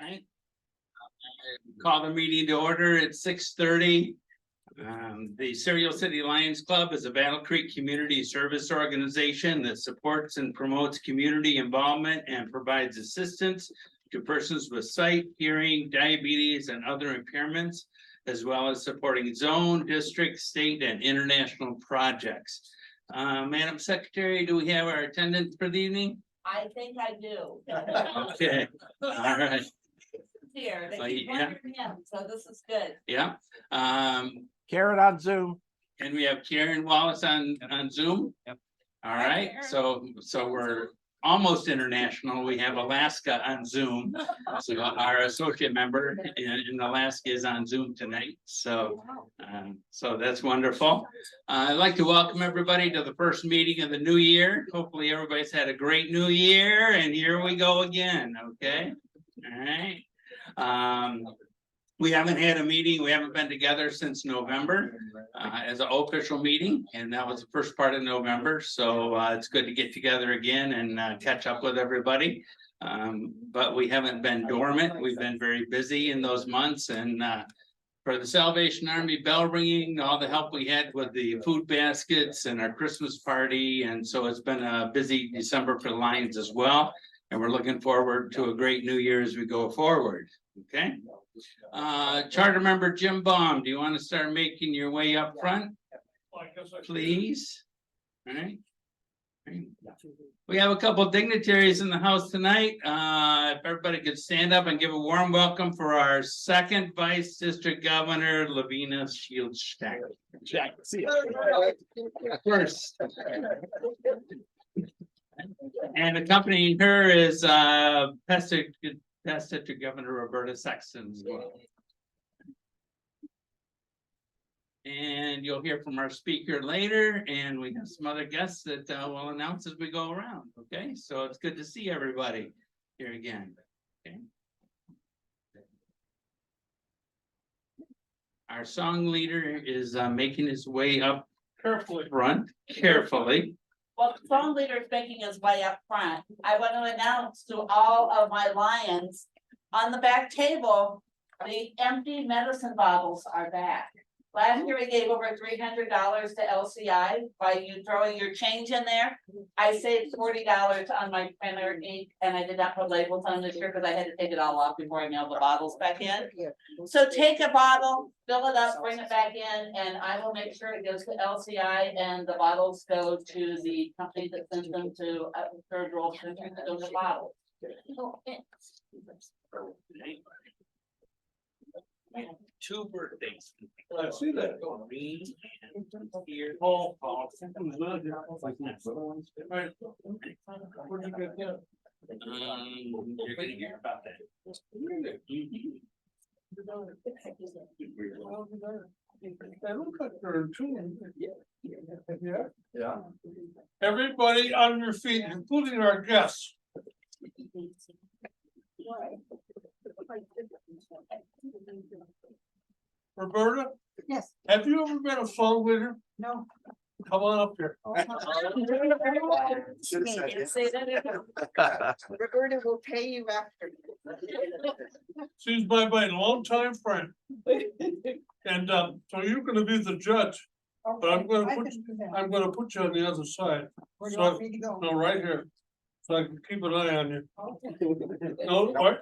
Right. Call the meeting to order at 6:30. The Serial City Lions Club is a Battle Creek community service organization that supports and promotes community involvement and provides assistance to persons with sight, hearing, diabetes, and other impairments, as well as supporting zone, district, state, and international projects. Madam Secretary, do we have our attendance for the evening? I think I do. Okay, all right. Here, Oh, they keep yeah. wondering him, so this is good. Yeah, Karen on Zoom. and we have Karen Wallace on Zoom. Yep. All Hi, right, Karen. so we're almost international. We have Alaska on Zoom. So our associate member in Alaska is on Zoom tonight, so that's wonderful. I'd like to welcome everybody to the first meeting of the new year. Hopefully everybody's had a great new year, and here we go again, okay? All right. We haven't had a meeting, we haven't been together since November as an official meeting, and that was the first part of November, so it's good to get together again and catch up with everybody. But we haven't been dormant, we've been very busy in those months, and for the Salvation Army bell ringing, all the help we had with the food baskets and our Christmas party, and so it's been a busy December for the Lions as well. And we're looking forward to a great new year as we go forward, okay? Charter member Jim Baum, do you want to start making your way up front? Please. All right. We have a couple of dignitaries in the house tonight. If everybody could stand up and give a warm welcome for our second Vice District Governor, Lavina Shields Stack. First. And accompanying her is past District Governor Roberta Sexton as well. And you'll hear from our speaker later, and we have some other guests that we'll announce as we go around. Okay, so it's good to see everybody here again. Okay. Our song leader is making his way up carefully. Well, the phone leader is making his way up front. I want to announce to all of my Lions, on the back table, the empty medicine bottles are back. Last year we gave over $300 to LCI by you throwing your change in there. I saved $40 on my printer ink, and I did not put labels on this year because I had to take it all off before I mailed the bottles back in. So take a bottle, fill it up, bring it back in, and I will make sure it goes to LCI, and the bottles go to the company that sends them to third world countries that go to bottles. Two birthdays. I see that. Here. Paul. You're gonna hear about that. They look like they're in tune. Yeah. Everybody on your feet, including our guests. Roberta, Yes, have you ever been a phone leader? no. Come on up here. Roberta will pay you after. She's my longtime friend. And so you're gonna be the judge, but I'm gonna put you on the other side. Where do So, you want me to go? no, right here. So I can keep an eye on you. No, right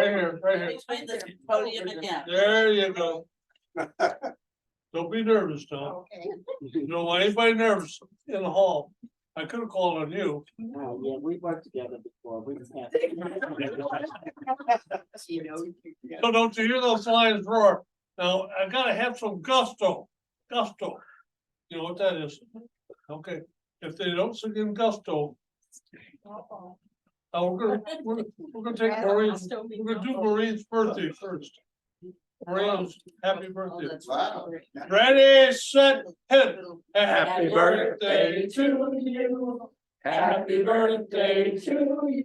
here, right here. Between the podium and him. There you go. Don't be nervous, Tom. Okay. You don't want anybody nervous in the hall. I could have called on you. Oh, yeah, we worked together before. We just have. So don't you hear those lions roar? Now, I gotta have some gusto. Gusto. You know what that is? Okay, if they don't sing in gusto. We're gonna take Maureen's, we're gonna do Maureen's birthday first. Maureen's happy birthday. Wow. Ready, set, hit. Happy birthday to you. Happy birthday to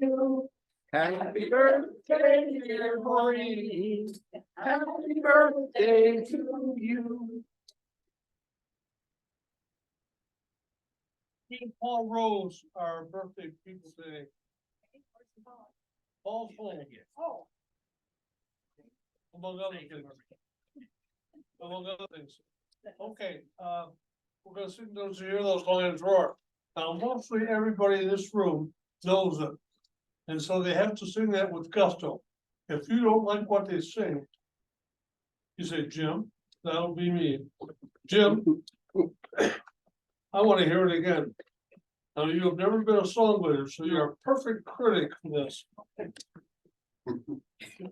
you. Happy birthday, dear Maureen. Happy birthday to you. King Paul Rose, our birthday people today. Paul's home. Oh, Among other things. Among other things. Okay, we're gonna sing those, hear those lions roar. Now, mostly everybody in this room knows it. And so they have to sing that with gusto. If you don't like what they sing, you say, Jim, that'll be me. Jim, I wanna hear it again. Now, you have never been a songwriter, so you're a perfect critic for this.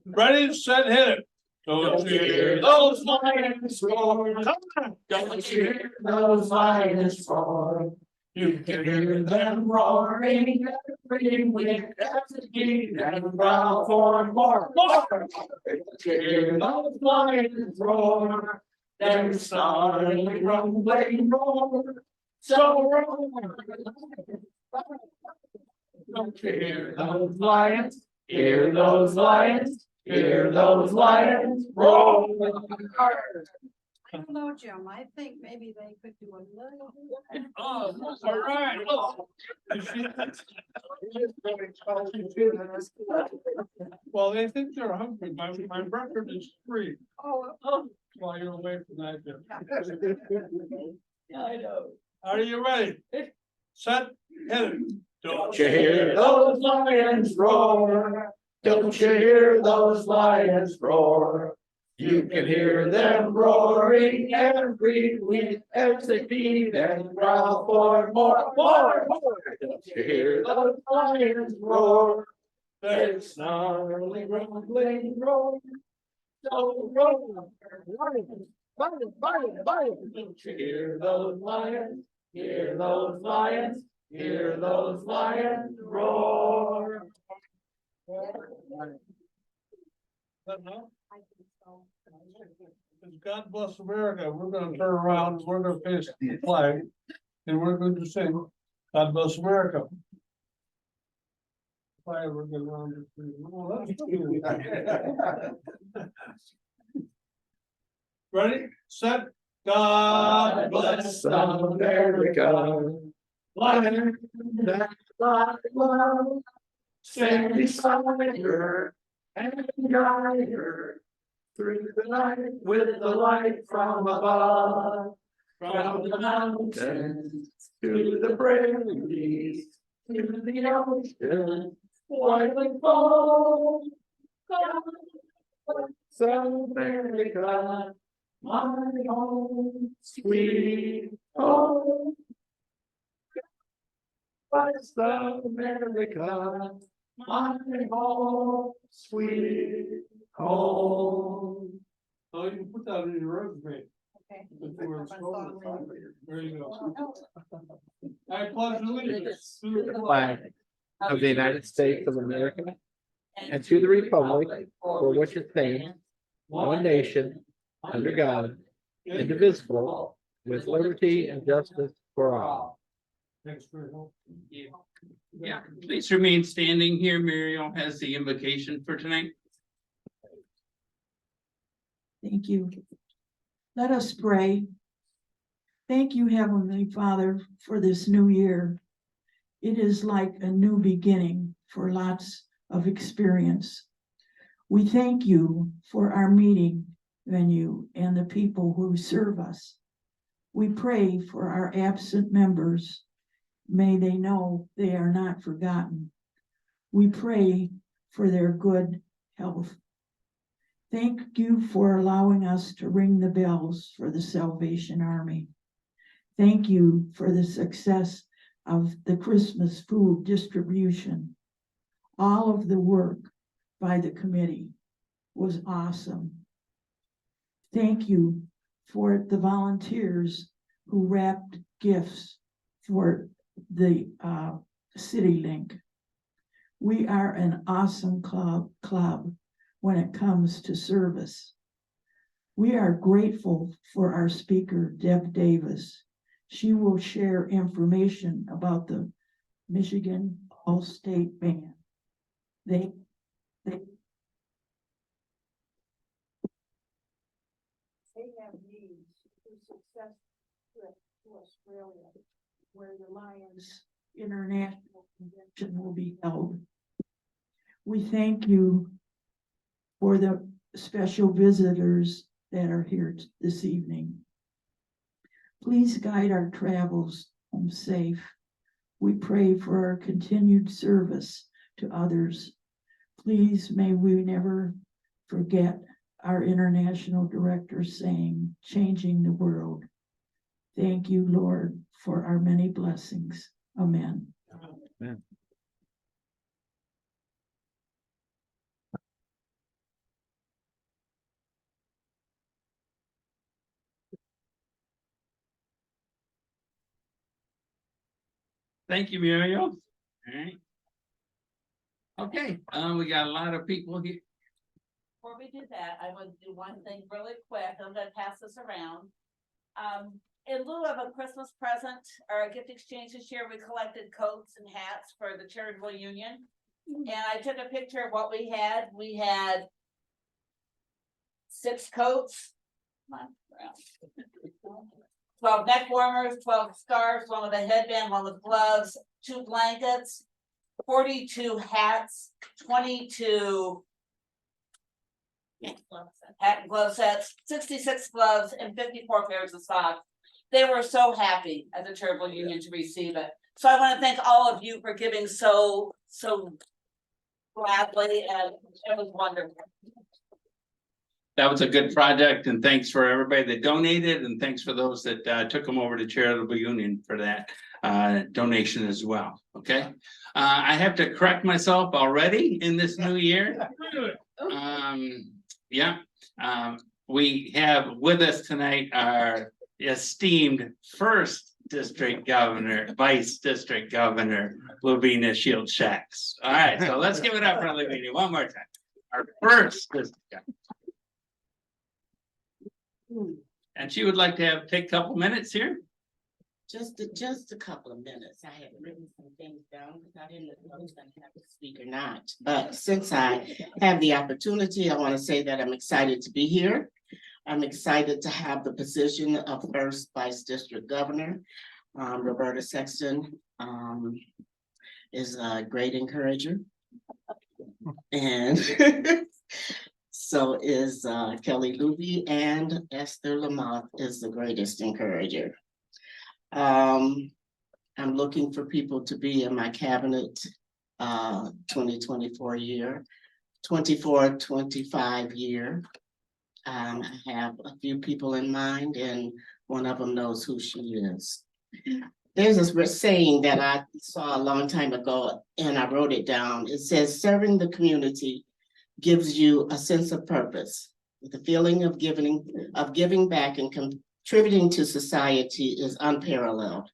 Ready, set, hit it. Don't you hear those lions roar? Come on. Don't you hear those lions roar? You can hear them roaring every week as the deep and growl for more. Don't you hear those lions roar? Their snarling, rumbling roar. So roar. Don't you hear those lions? Hear those lions? Hear those lions roar. I don't know, Jim, I think maybe they could do a little. Oh, all right. Well, they think they're hungry. My record is 3 while you're away from that. Jim. I know. Are you ready? Set, hit it. Don't you hear those lions roar? Don't you hear those lions roar? You can hear them roaring every week as they feed and growl for more. Don't you hear those lions roar? Their snarling, rumbling roar. So roar. Don't you hear those lions? Hear those lions? Hear those lions roar. Enough? God bless America. We're gonna turn around, we're gonna face the flag, and we're going to sing God bless America. Flag, we're gonna run this. Oh, that's good. Ready, set, God bless. America. Land that I love. Stand beside her and guide her through the night with the light from above. From the mountains to the prairies, to the ocean, wide and full. God bless America, my home, sweet home. Bless America, my home, sweet home. Oh, you can put that in your resume. Okay. There you go. I pledge allegiance to the Flag of the United States of America and to the republic for which it stands, one nation, under God, indivisible, with liberty and justice for all. Thanks for your help. Yeah, please remain standing here. Muriel has the invocation for tonight. Thank you. Let us pray. Thank you, Heavenly Father, for this new year. It is like a new beginning for lots of experience. We thank you for our meeting venue and the people who serve us. We pray for our absent members. May they know they are not forgotten. We pray for their good health. Thank you for allowing us to ring the bells for the Salvation Army. Thank you for the success of the Christmas food distribution. All of the work by the committee was awesome. Thank you for the volunteers who wrapped gifts for the City Link. We are an awesome club when it comes to service. We are grateful for our speaker, Deb Davis. She will share information about the Michigan All-State Band. They have needs to success trip to Australia, where the Lions International Convention will be held. We thank you for the special visitors that are here this evening. Please guide our travels home safe. We pray for our continued service to others. Please may we never forget our international director saying, changing the world. Thank you, Lord, for our many blessings. Amen. Amen. Thank you, Muriel. All right. Okay, we got a lot of people here. Before we do that, I would do one thing really quick. I'm gonna pass this around. In lieu of a Christmas present or a gift exchange this year, we collected coats and hats for the charitable union. And I took a picture of what we had. We had 6 coats. Come on, 12 neck warmers, 12 scarves, one with a headband, one with gloves, 2 blankets, 42 hats, 22 hat and glove sets, 66 gloves, and 54 pairs of socks. They were so happy at the charitable union to receive it. So I want to thank all of you for giving so gladly, and it was wonderful. That was a good project, and thanks for everybody that donated, and thanks for those that took them over to Charitable Union for that donation as well. Okay, I have to correct myself already in this new year. We have with us tonight our esteemed first district governor, vice district governor, Lavina Shields Shacks. All right, so let's give it up for Lavina one more time. Our first district governor. And she would like to take a couple minutes here. Just a couple of minutes. I had written some things down because I didn't know if I was gonna have to speak or not. But since I have the opportunity, I want to say that I'm excited to be here. I'm excited to have the position of first vice district governor. Roberta Sexton is a great encourager. And so is Kelly Luby, and Esther Lamont is the greatest encourager. I'm looking for people to be in my cabinet 2024 year, 24-25 year. I have a few people in mind, and one of them knows who she is. There's this saying that I saw a long time ago, and I wrote it down. It says, serving the community gives you a sense of purpose. The feeling of giving back and contributing to society is unparalleled.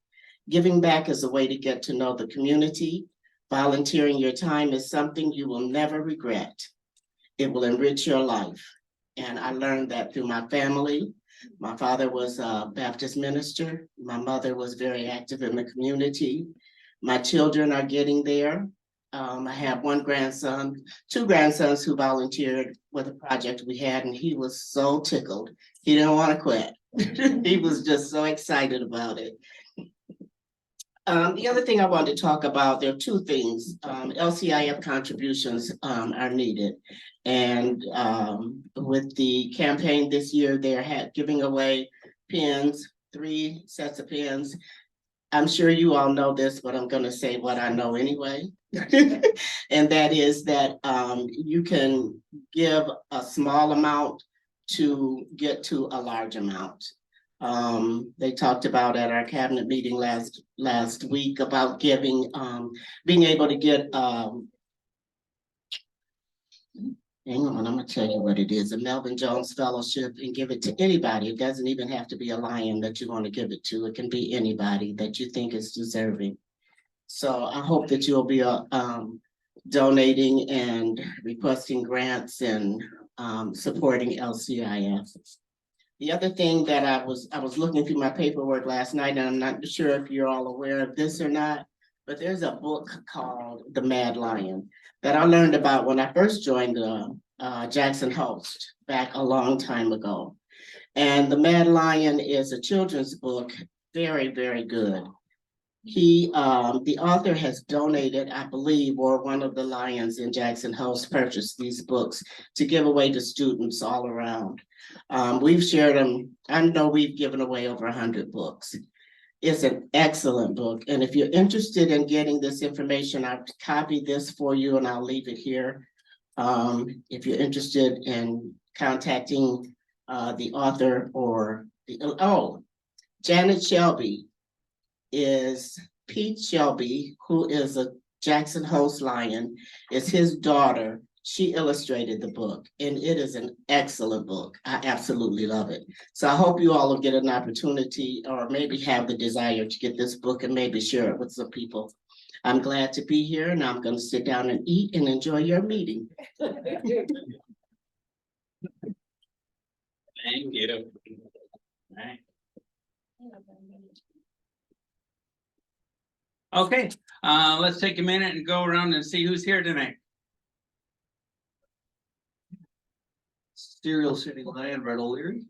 Giving back is a way to get to know the community. Volunteering your time is something you will never regret. It will enrich your life. And I learned that through my family. My father was a Baptist minister. My mother was very active in the community. My children are getting there. I have two grandsons who volunteered with a project we had, and he was so tickled. He didn't want to quit. He was just so excited about it. The other thing I wanted to talk about, there are 2 things. LCIF contributions are needed. And with the campaign this year, they're giving away pins, 3 sets of pins. I'm sure you all know this, but I'm going to say what I know anyway. And that is that you can give a small amount to get to a large amount. They talked about at our cabinet meeting last week about giving, being able to get, hang on, I'm gonna tell you what it is, a Melvin Jones Fellowship, and give it to anybody. It doesn't even have to be a Lion that you want to give it to. It can be anybody that you think is deserving. So I hope that you'll be donating and requesting grants and supporting LCIF. The other thing that I was looking through my paperwork last night, and I'm not sure if you're all aware of this or not, but there's a book called The Mad Lion that I learned about when I first joined the Jackson Host back a long time ago. And The Mad Lion is a children's book, very, very good. The author has donated, I believe, or one of the Lions in Jackson Hole purchased these books to give away to students all around. We've shared them. I know we've given away over 100 books. It's an excellent book. And if you're interested in getting this information, I've copied this for you and I'll leave it here. If you're interested in contacting the author or Janet Shelby is Pete Shelby, who is a Jackson Hole Lion, is his daughter. She illustrated the book and it is an excellent book. I absolutely love it. So I hope you all will get an opportunity or maybe have the desire to get this book and maybe share it with some people. I'm glad to be here and I'm going to sit down and eat and enjoy your meeting. Thank you. All right. Okay, let's take a minute and go around and see who's here tonight. Serial City Lion, Brett O'Leary.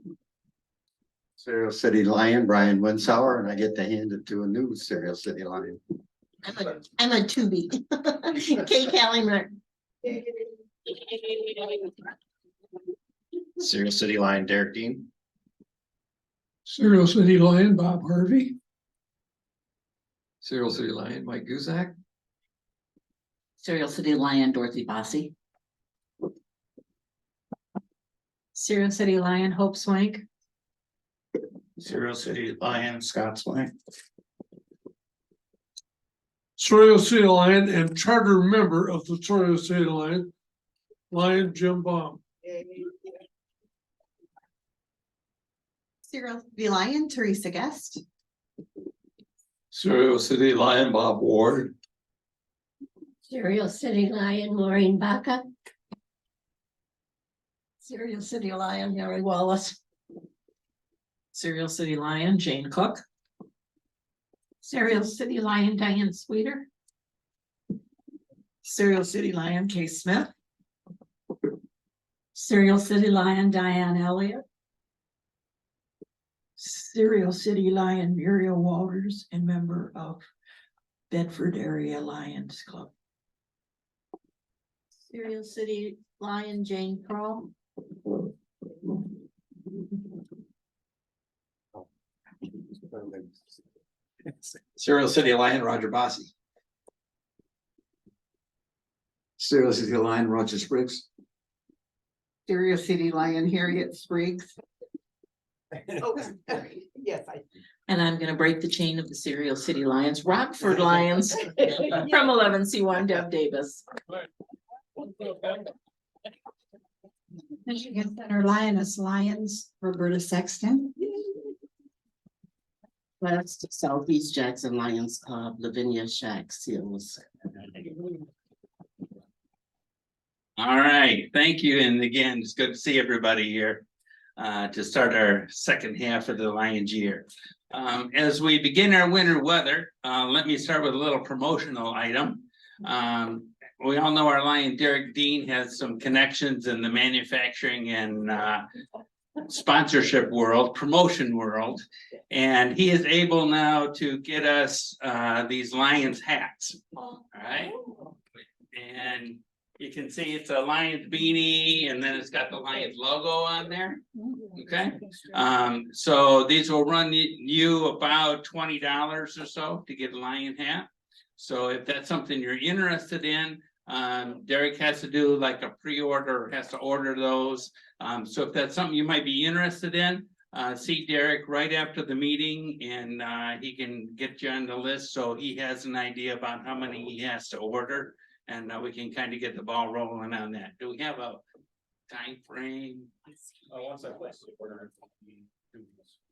Serial City Lion, Brian Winsauer, and I get to hand it to a new Serial City Lion. I'm a Tubi. Kay Callinger. Serial City Lion, Derek Dean. Serial City Lion, Bob Harvey. Serial City Lion, Mike Guzak. Serial City Lion, Dorothy Bossy. Serial City Lion, Hope Swank. Serial City Lion, Scott Swank. Serial City Lion and charter member of the Serial City Lion, Lion Jim Baum. Serial City Lion, Teresa Guest. Serial City Lion, Bob Ward. Serial City Lion, Maureen Baca. Serial City Lion, Harry Wallace. Serial City Lion, Jane Cook. Serial City Lion, Diane Sweeter. Serial City Lion, Kay Smith. Serial City Lion, Diane Elliott. Serial City Lion, Muriel Walters, and member of Bedford Area Lions Club. Serial City Lion, Jane Pearl. Serial City Lion, Roger Bossy. Serial City Lion, Roger Spriggs. Serial City Lion, Harriet Spriggs. Yes, And I'm gonna break the chain of the Serial City Lions, Rockford Lions from 11C1 Deb Davis. Michigan Center Lioness Lions, Roberta Sexton. That's the Southeast Jackson Lions Club, Lavinia Shack Seals. All right, thank you. And again, it's good to see everybody here to start our second half of the Lions year. As we begin our winter weather, let me start with a little promotional item. We all know our Lion Derek Dean has some connections in the manufacturing and sponsorship world, promotion world, and he is able now to get us these Lions hats. All right, and you can see it's a Lions beanie, and then it's got the Lions logo on there. Okay, so these will run you about $20 or so to get a Lion hat. So if that's something you're interested in, Derek has to do like a pre-order, has to order those. So if that's something you might be interested in, see Derek right after the meeting and he can get you on the list. So he has an idea about how many he has to order, and we can kind of get the ball rolling on that. Do we have a time frame?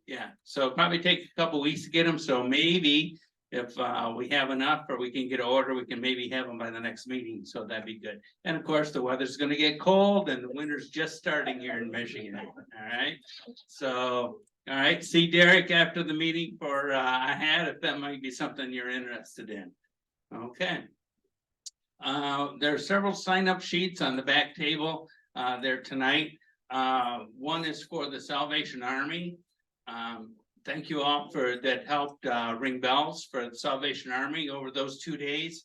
Yeah, so probably take a couple weeks to get them. So maybe if we have enough or we can get an order, we can maybe have them by the next meeting. So that'd be good. And of course, the weather's going to get cold and the winter's just starting here in Michigan. All right. So, all right. See Derek after the meeting for a hat if that might be something you're interested in. Okay. There are several sign-up sheets on the back table there tonight. One is for the Salvation Army. thank you all for that helped ring bells for the Salvation Army over those 2 days.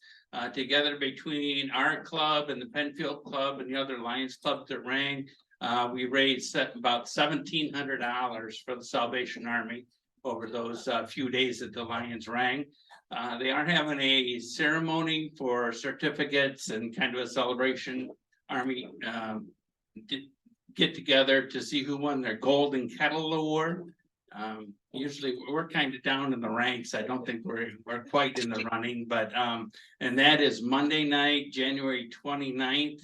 Together between our club and the Penfield Club and the other Lions Club that rang, we raised about $1,700 for the Salvation Army over those few days that the Lions rang. They are having a ceremony for certificates and kind of a celebration Army get together to see who won their Golden Kettle Award. Usually we're kind of down in the ranks. I don't think we're quite in the running, but and that is Monday night, January 29th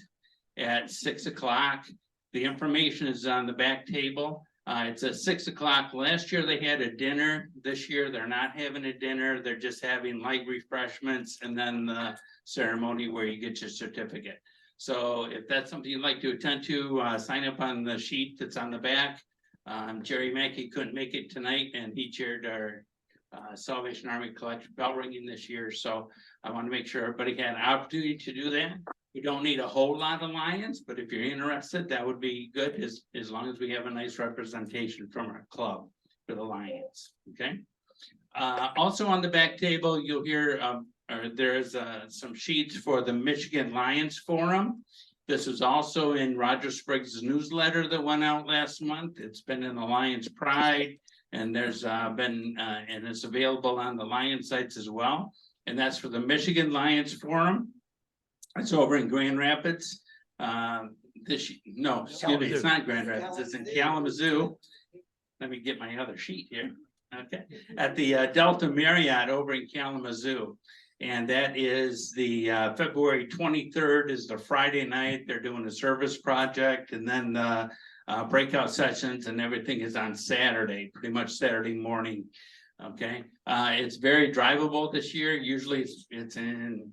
at 6 o'clock. The information is on the back table. It's at 6 o'clock. Last year they had a dinner. This year they're not having a dinner. They're just having light refreshments and then the ceremony where you get your certificate. So if that's something you'd like to attend to, sign up on the sheet that's on the back. Jerry Mackey couldn't make it tonight and he chaired our Salvation Army collection bell ringing this year. So I want to make sure everybody had an opportunity to do that. We don't need a whole lot of Lions, but if you're interested, that would be good as long as we have a nice representation from our club for the Lions. Okay. Also on the back table, you'll hear there's some sheets for the Michigan Lions Forum. This is also in Roger Spriggs' newsletter that went out last month. It's been in the Lions Pride, and there's been and it's available on the Lions sites as well. And that's for the Michigan Lions Forum. It's over in Grand Rapids. Excuse me, it's not Grand Rapids, it's in Kalamazoo. Let me get my other sheet here. Okay, at the Delta Marriott over in Kalamazoo. And that is the February 23rd is the Friday night. They're doing a service project, and then the breakout sessions and everything is on Saturday, pretty much Saturday morning. Okay, it's very drivable this year. Usually it's in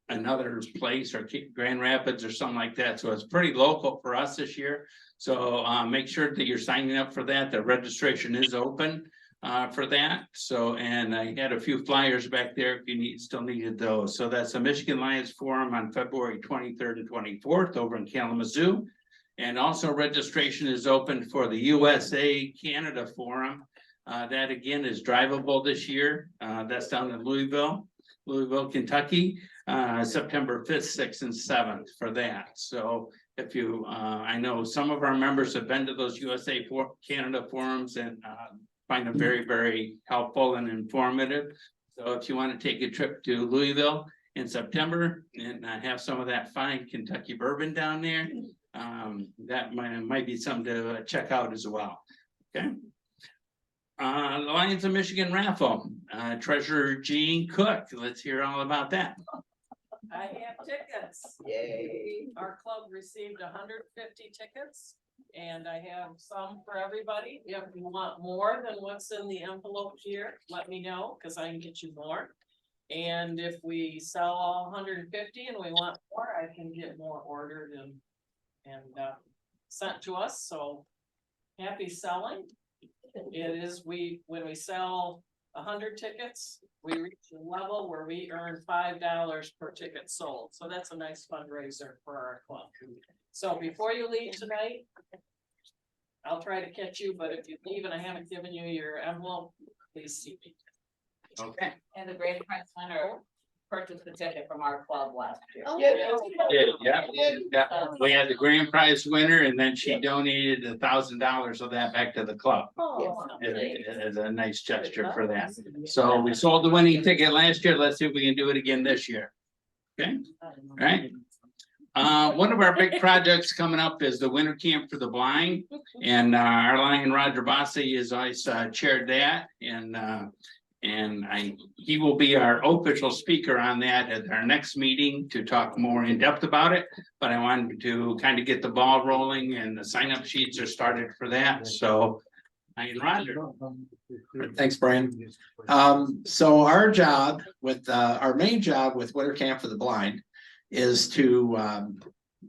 another place or Grand Rapids or something like that. So it's pretty local for us this year. So make sure that you're signing up for that. The registration is open for that. So, and I had a few flyers back there if you still needed those. So that's the Michigan Lions Forum on February 23rd and 24th over in Kalamazoo. And also registration is open for the USA Canada Forum. That again is drivable this year. That's down in Louisville, Kentucky, September 5th, 6th, and 7th for that. So if you, I know some of our members have been to those USA Canada forums and find them very, very helpful and informative. So if you want to take a trip to Louisville in September and have some of that fine Kentucky bourbon down there, that might be something to check out as well. Okay. The Lions of Michigan raffle, Treasurer Jean Cook. Let's hear all about that. I have tickets. Yay. Our club received 150 tickets and I have some for everybody. If you want more than what's in the envelope here, let me know because I can get you more. And if we sell all 150 and we want more, I can get more ordered and sent to us. So happy selling. It is when we sell 100 tickets, we reach a level where we earn $5 per ticket sold. So that's a nice fundraiser for our club. So before you leave tonight, I'll try to catch you, but if you leave and I haven't given you your envelope, please see me. Okay. And the grand prize winner purchased the ticket from our club last year. Oh, Yeah. We had the grand prize winner and then she donated $1,000 of that back to the club. Oh, As a nice gesture for that. So we sold the winning ticket last year. Let's see if we can do it again this year. Okay, all right. One of our big projects coming up is the winter camp for the blind. And our Lion Roger Bossy is always chaired that. And he will be our official speaker on that at our next meeting to talk more in depth about it. But I wanted to kind of get the ball rolling and the sign up sheets are started for that. So Lion Roger. Thanks, Brian. So our job with our main job with Winter Camp for the Blind is to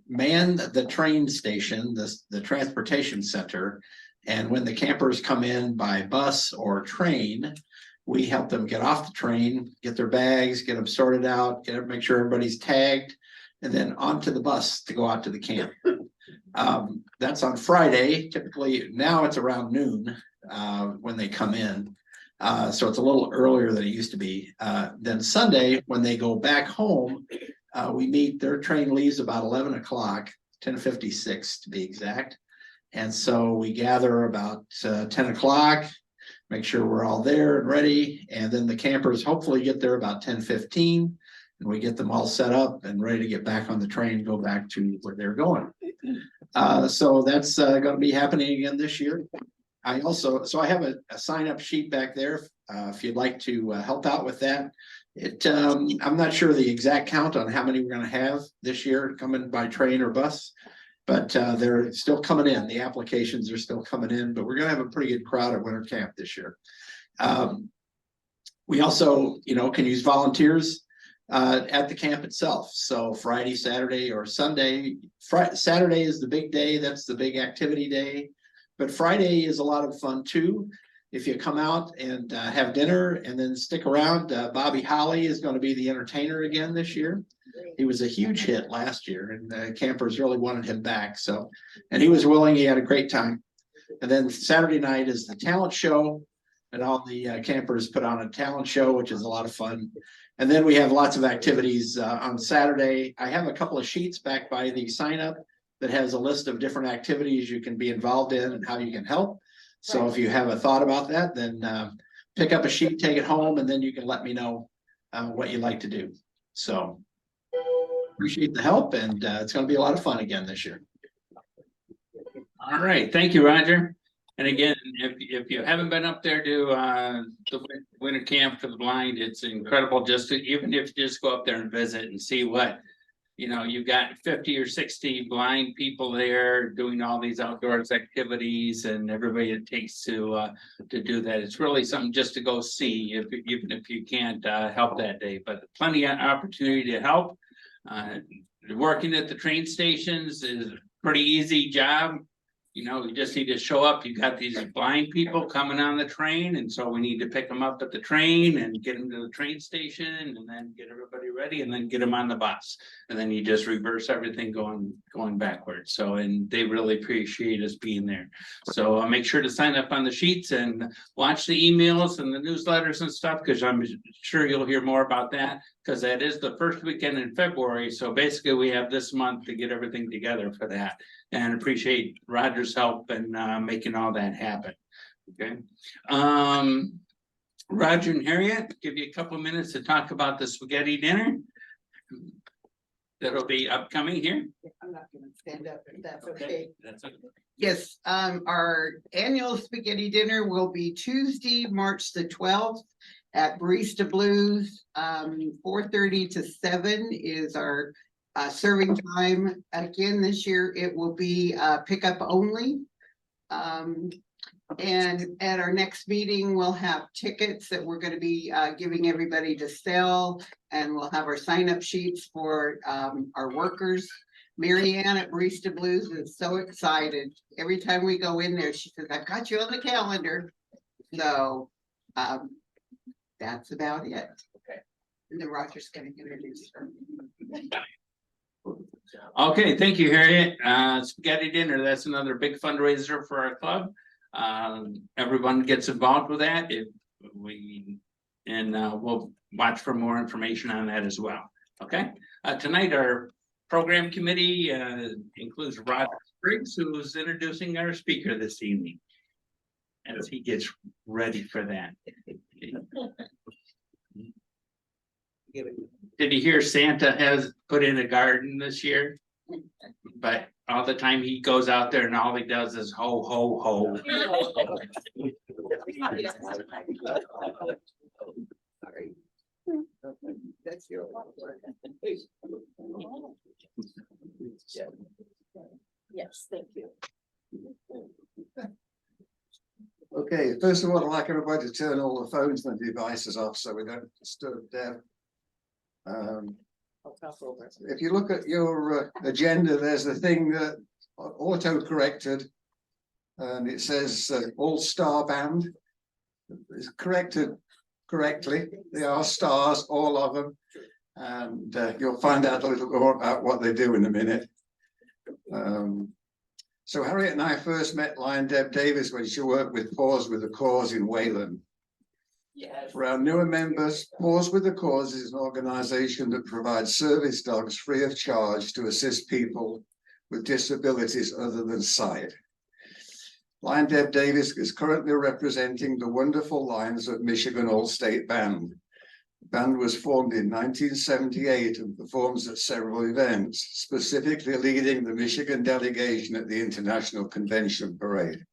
man the train station, the transportation center. And when the campers come in by bus or train, we help them get off the train, get their bags, get them sorted out, make sure everybody's tagged, and then onto the bus to go out to the camp. That's on Friday. Typically now it's around noon. when they come in. So it's a little earlier than it used to be. Then Sunday, when they go back home, we meet, their train leaves about 11 o'clock, 10:56 to be exact. And so we gather about 10 o'clock, make sure we're all there and ready. And then the campers hopefully get there about 10:15. And we get them all set up and ready to get back on the train, go back to where they're going. So that's going to be happening again this year. I have a sign up sheet back there. If you'd like to help out with that. I'm not sure the exact count on how many we're going to have this year coming by train or bus, but they're still coming in. The applications are still coming in, but we're going to have a pretty good crowd at winter camp this year. We also, can use volunteers at the camp itself. So Friday, Saturday, or Sunday. Saturday is the big day. That's the big activity day. But Friday is a lot of fun too. If you come out and have dinner and then stick around, Bobby Holly is going to be the entertainer again this year. He was a huge hit last year, and the campers really wanted him back. So, and he was willing. He had a great time. And then Saturday night is the talent show, and all the campers put on a talent show, which is a lot of fun. And then we have lots of activities on Saturday. I have a couple of sheets back by the sign up that has a list of different activities you can be involved in and how you can help. So if you have a thought about that, then pick up a sheet, take it home, and then you can let me know what you'd like to do. So appreciate the help, and it's going to be a lot of fun again this year. All right, thank you, Roger. And again, if you haven't been up there to the winter camp for the blind, it's incredible. Even if you just go up there and visit and see what, you've got 50 or 60 blind people there doing all these outdoors activities, and everybody it takes to do that. It's really something just to go see, even if you can't help that day. But plenty of opportunity to help. Working at the train stations is a pretty easy job. You just need to show up. You've got these blind people coming on the train, and so we need to pick them up at the train and get them to the train station, and then get everybody ready, and then get them on the bus. And then you just reverse everything going backwards. So, and they really appreciate us being there. So make sure to sign up on the sheets and watch the emails and the newsletters and stuff, because I'm sure you'll hear more about that, because that is the first weekend in February. So basically we have this month to get everything together for that, and appreciate Roger's help in making all that happen. Okay. Roger and Harriet, give you a couple of minutes to talk about the spaghetti dinner that'll be upcoming here. I'm not gonna stand up if that's okay. That's okay. Yes, our annual spaghetti dinner will be Tuesday, March the 12th at Barista Blues. 4:30 to 7 is our serving time. Again, this year it will be pickup only. And at our next meeting, we'll have tickets that we're going to be giving everybody to sell, and we'll have our sign-up sheets for our workers. Mary Ann at Barista Blues is so excited. Every time we go in there, she says, "I've got you on the calendar." So that's about it. Okay. And then Roger's going to introduce her. Okay, thank you, Harriet. Spaghetti dinner, that's another big fundraiser for our club. Everyone gets involved with that. We'll watch for more information on that as well. Okay, tonight our program committee includes Roger Briggs, who is introducing our speaker this evening, as he gets ready for that. Did you hear Santa has put in a garden this year? But all the time he goes out there and all he does is ho, ho, ho. Sorry. That's your. Yes, thank you. Okay, first of all, I'd like everybody to turn all the phones and devices off so we don't disturb them. If you look at your agenda, there's a thing that auto-corrected, and it says all-star band. It's corrected correctly. They are stars, all of them, and you'll find out a little more about what they do in a minute. So Harriet and I first met Lion Deb Davis when she worked with Pause with a Cause in Wayland. Yes. For our newer members, Pause with a Cause is an organization that provides service dogs free of charge to assist people with disabilities other than sight. Lion Deb Davis is currently representing the wonderful Lions of Michigan All-State Band. The band was formed in 1978 and performs at several events, specifically leading the Michigan delegation at the International Convention Parade.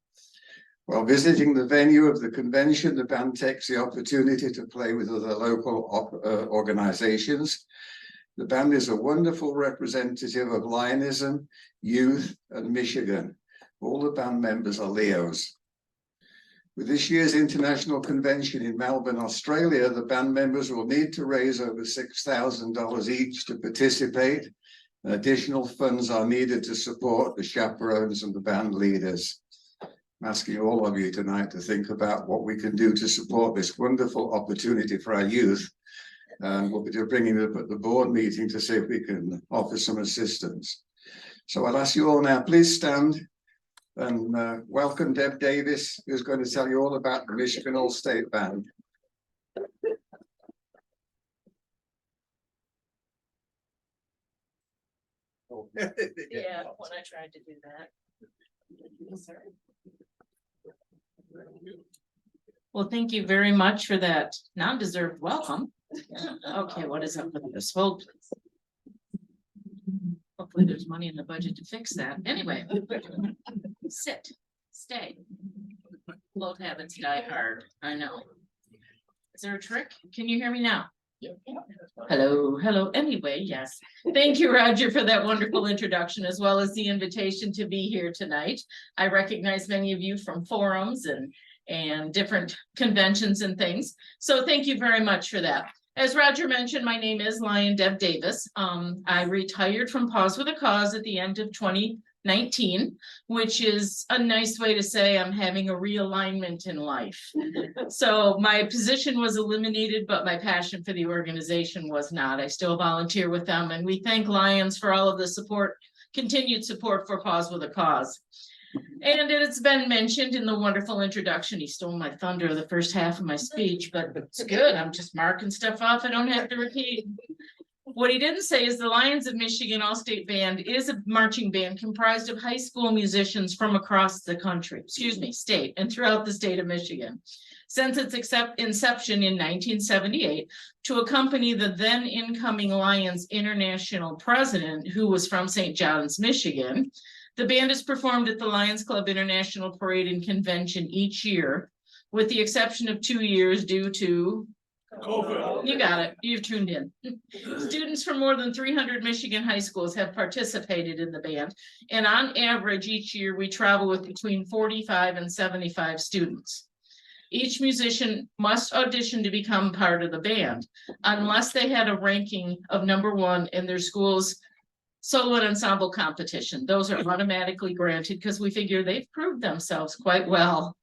While visiting the venue of the convention, the band takes the opportunity to play with other local organizations. The band is a wonderful representative of Lionism, youth, and Michigan. All the band members are Leos. With this year's international convention in Melbourne, Australia, the band members will need to raise over $6,000 each to participate. Additional funds are needed to support the chaperones and the band leaders. I'm asking all of you tonight to think about what we can do to support this wonderful opportunity for our youth. We'll be bringing it up at the board meeting to see if we can offer some assistance. So I'll ask you all now, please stand and welcome Deb Davis, who's going to tell you all about the Michigan All-State Band. Yeah, when I tried to do that. Well, thank you very much for that non-deserved welcome. Okay, what is up with this? Hold, please. Hopefully there's money in the budget to fix that. Anyway, sit, stay. Old habits die hard. I know. Is there a trick? Can you hear me now? Hello, hello. Anyway, yes. Thank you, Roger, for that wonderful introduction, as well as the invitation to be here tonight. I recognize many of you from forums and different conventions and things. So thank you very much for that. As Roger mentioned, my name is Lion Deb Davis. I retired from Pause with a Cause at the end of 2019, which is a nice way to say I'm having a realignment in life. So my position was eliminated, but my passion for the organization was not. I still volunteer with them, and we thank Lions for all of the support, continued support for Pause with a Cause. And it's been mentioned in the wonderful introduction. He stole my thunder the first half of my speech, but it's good. I'm just marking stuff off. I don't have to repeat. What he didn't say is the Lions of Michigan All-State Band is a marching band comprised of high school musicians from across the country, state, and throughout the state of Michigan. Since its inception in 1978, to accompany the then incoming Lions International president, who was from St. John's, Michigan, the band is performed at the Lions Club International Parade and Convention each year, with the exception of 2 years due to COVID. You got it. You've tuned in. Students from more than 300 Michigan high schools have participated in the band, and on average each year we travel with between 45 and 75 students. Each musician must audition to become part of the band, unless they had a ranking of #1 in their school's solo and ensemble competition. Those are automatically granted because we figure they've proved themselves quite well.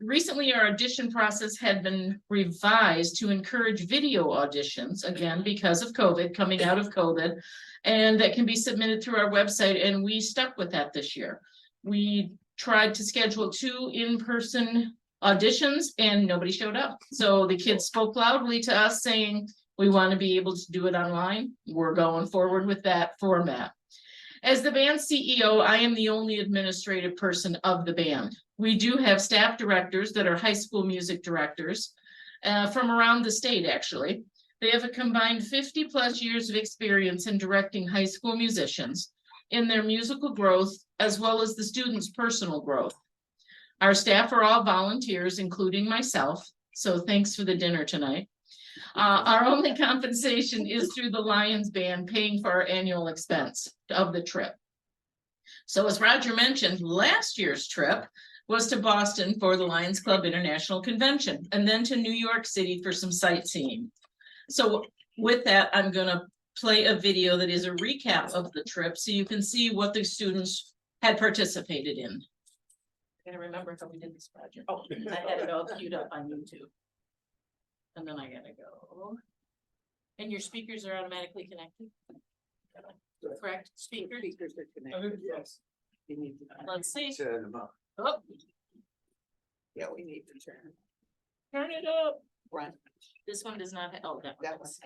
Recently, our audition process had been revised to encourage video auditions, again, because of COVID, coming out of COVID, and that can be submitted through our website, and we stuck with that this year. We tried to schedule 2 in-person auditions and nobody showed up. So the kids spoke loudly to us saying, we want to be able to do it online. We're going forward with that format. As the band CEO, I am the only administrative person of the band. We do have staff directors that are high school music directors from around the state, actually. They have a combined 50+ years of experience in directing high school musicians in their musical growth, as well as the students' personal growth. Our staff are all volunteers, including myself. So thanks for the dinner tonight. Our only compensation is through the Lions Band paying for our annual expense of the trip. So as Roger mentioned, last year's trip was to Boston for the Lions Club International Convention, and then to New York City for some sightseeing. So with that, I'm going to play a video that is a recap of the trip so you can see what the students had participated in. I gotta remember how we did this project. Oh, I had it all queued up on YouTube. And then I gotta go. And your speakers are automatically connected? Correct? Speakers are connected. Yes. Let's see. Turn them up. Oh, Yeah, we need to turn. turn it up. Right. This one does not, oh, that That one. was.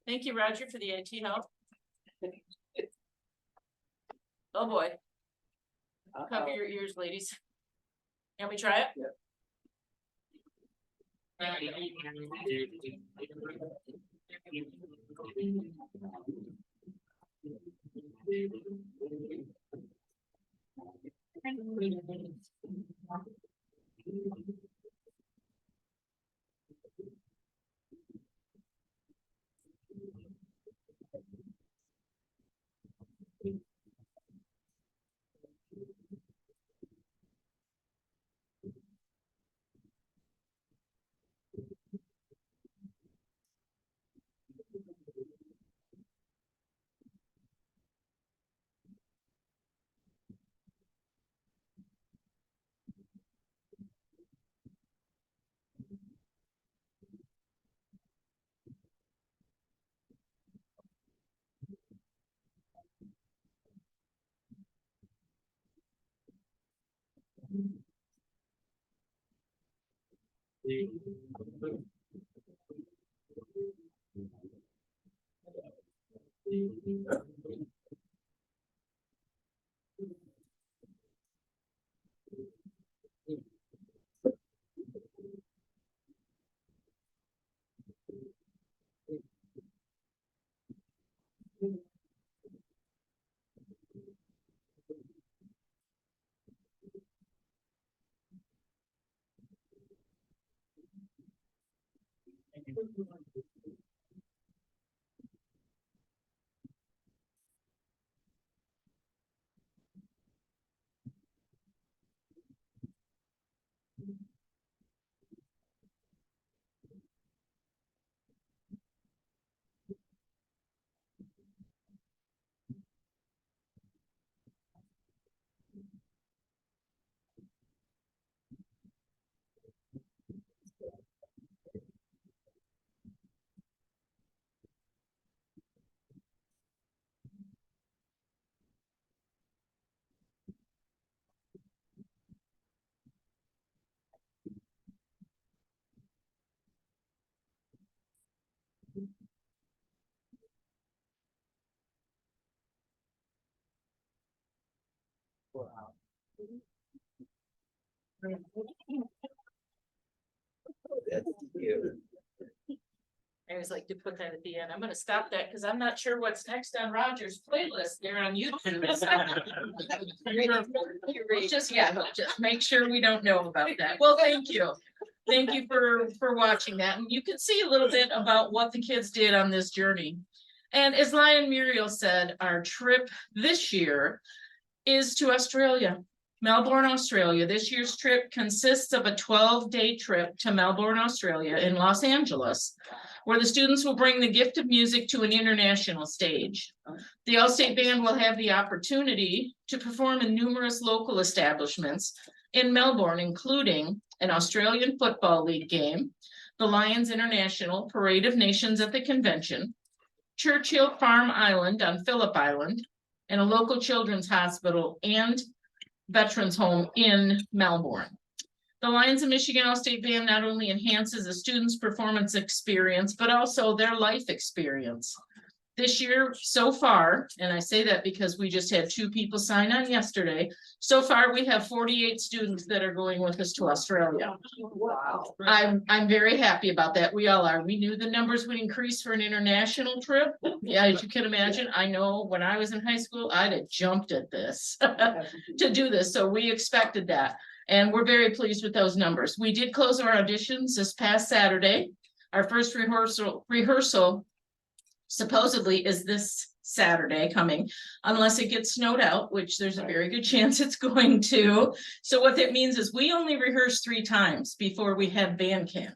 Thank you, Roger, for the IT help. Oh, boy. Cover your ears, ladies. Can we try it? I always like to put that at the end. I'm gonna stop that because I'm not sure what's next on Roger's playlist there on YouTube. Just make sure we don't know about that. Well, thank you. Thank you for watching that. And you can see a little bit about what the kids did on this journey. And as Lion Muriel said, our trip this year is to Australia. Melbourne, Australia. This year's trip consists of a 12-day trip to Melbourne, Australia in Los Angeles, where the students will bring the gift of music to an international stage. The All-State Band will have the opportunity to perform in numerous local establishments in Melbourne, including an Australian Football League game, the Lions International Parade of Nations at the convention, Churchill Farm Island on Phillip Island, and a local children's hospital and veterans home in Melbourne. The Lions of Michigan All-State Band not only enhances the students' performance experience, but also their life experience. This year, so far, and I say that because we just had 2 people sign on yesterday, so far we have 48 students that are going with us to Australia. Wow. I'm very happy about that. We all are. We knew the numbers would increase for an international trip. Yeah, as you can imagine, I know when I was in high school, I'd have jumped at this to do this. So we expected that. And we're very pleased with those numbers. We did close our auditions this past Saturday. Our first rehearsal supposedly is this Saturday coming, unless it gets snowed out, which there's a very good chance it's going to. So what that means is we only rehearse 3 times before we have band camp.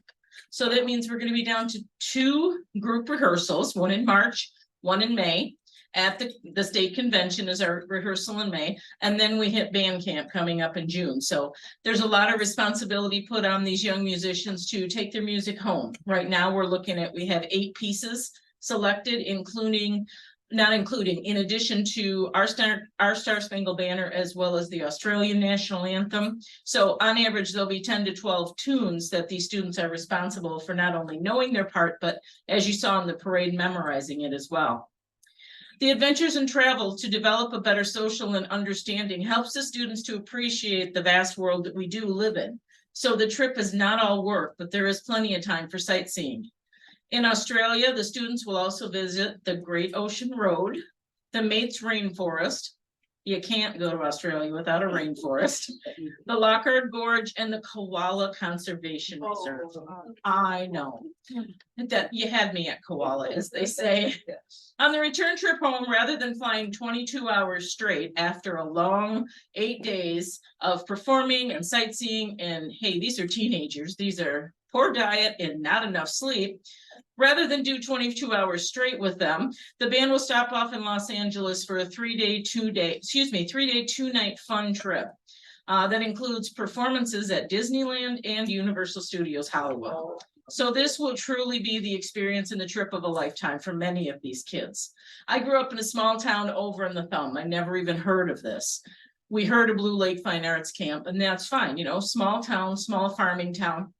So that means we're going to be down to 2 group rehearsals, one in March, one in May. At the state convention is our rehearsal in May, and then we hit band camp coming up in June. So there's a lot of responsibility put on these young musicians to take their music home. Right now, we're looking at, we have 8 pieces selected, including not including, in addition to our Star Spangled Banner, as well as the Australian National Anthem. So on average, there'll be 10 to 12 tunes that these students are responsible for not only knowing their part, but as you saw in the parade, memorizing it as well. The adventures and travel to develop a better social and understanding helps the students to appreciate the vast world that we do live in. So the trip is not all work, but there is plenty of time for sightseeing. In Australia, the students will also visit the Great Ocean Road, the Mates Rainforest. You can't go to Australia without a rainforest. The Lockhart Gorge and the Koala Conservation Reserve. I know that you had me at koala, as they say. On the return trip home, rather than flying 22 hours straight after a long 8 days of performing and sightseeing, and hey, these are teenagers, these are poor diet and not enough sleep. Rather than do 22 hours straight with them, the band will stop off in Los Angeles for a 3-day, 2-night fun trip. That includes performances at Disneyland and Universal Studios Hollywood. So this will truly be the experience and the trip of a lifetime for many of these kids. I grew up in a small town over in the Thumb. I never even heard of this. We heard of Blue Lake Fine Arts Camp, and that's fine, you know, small town, small farming town.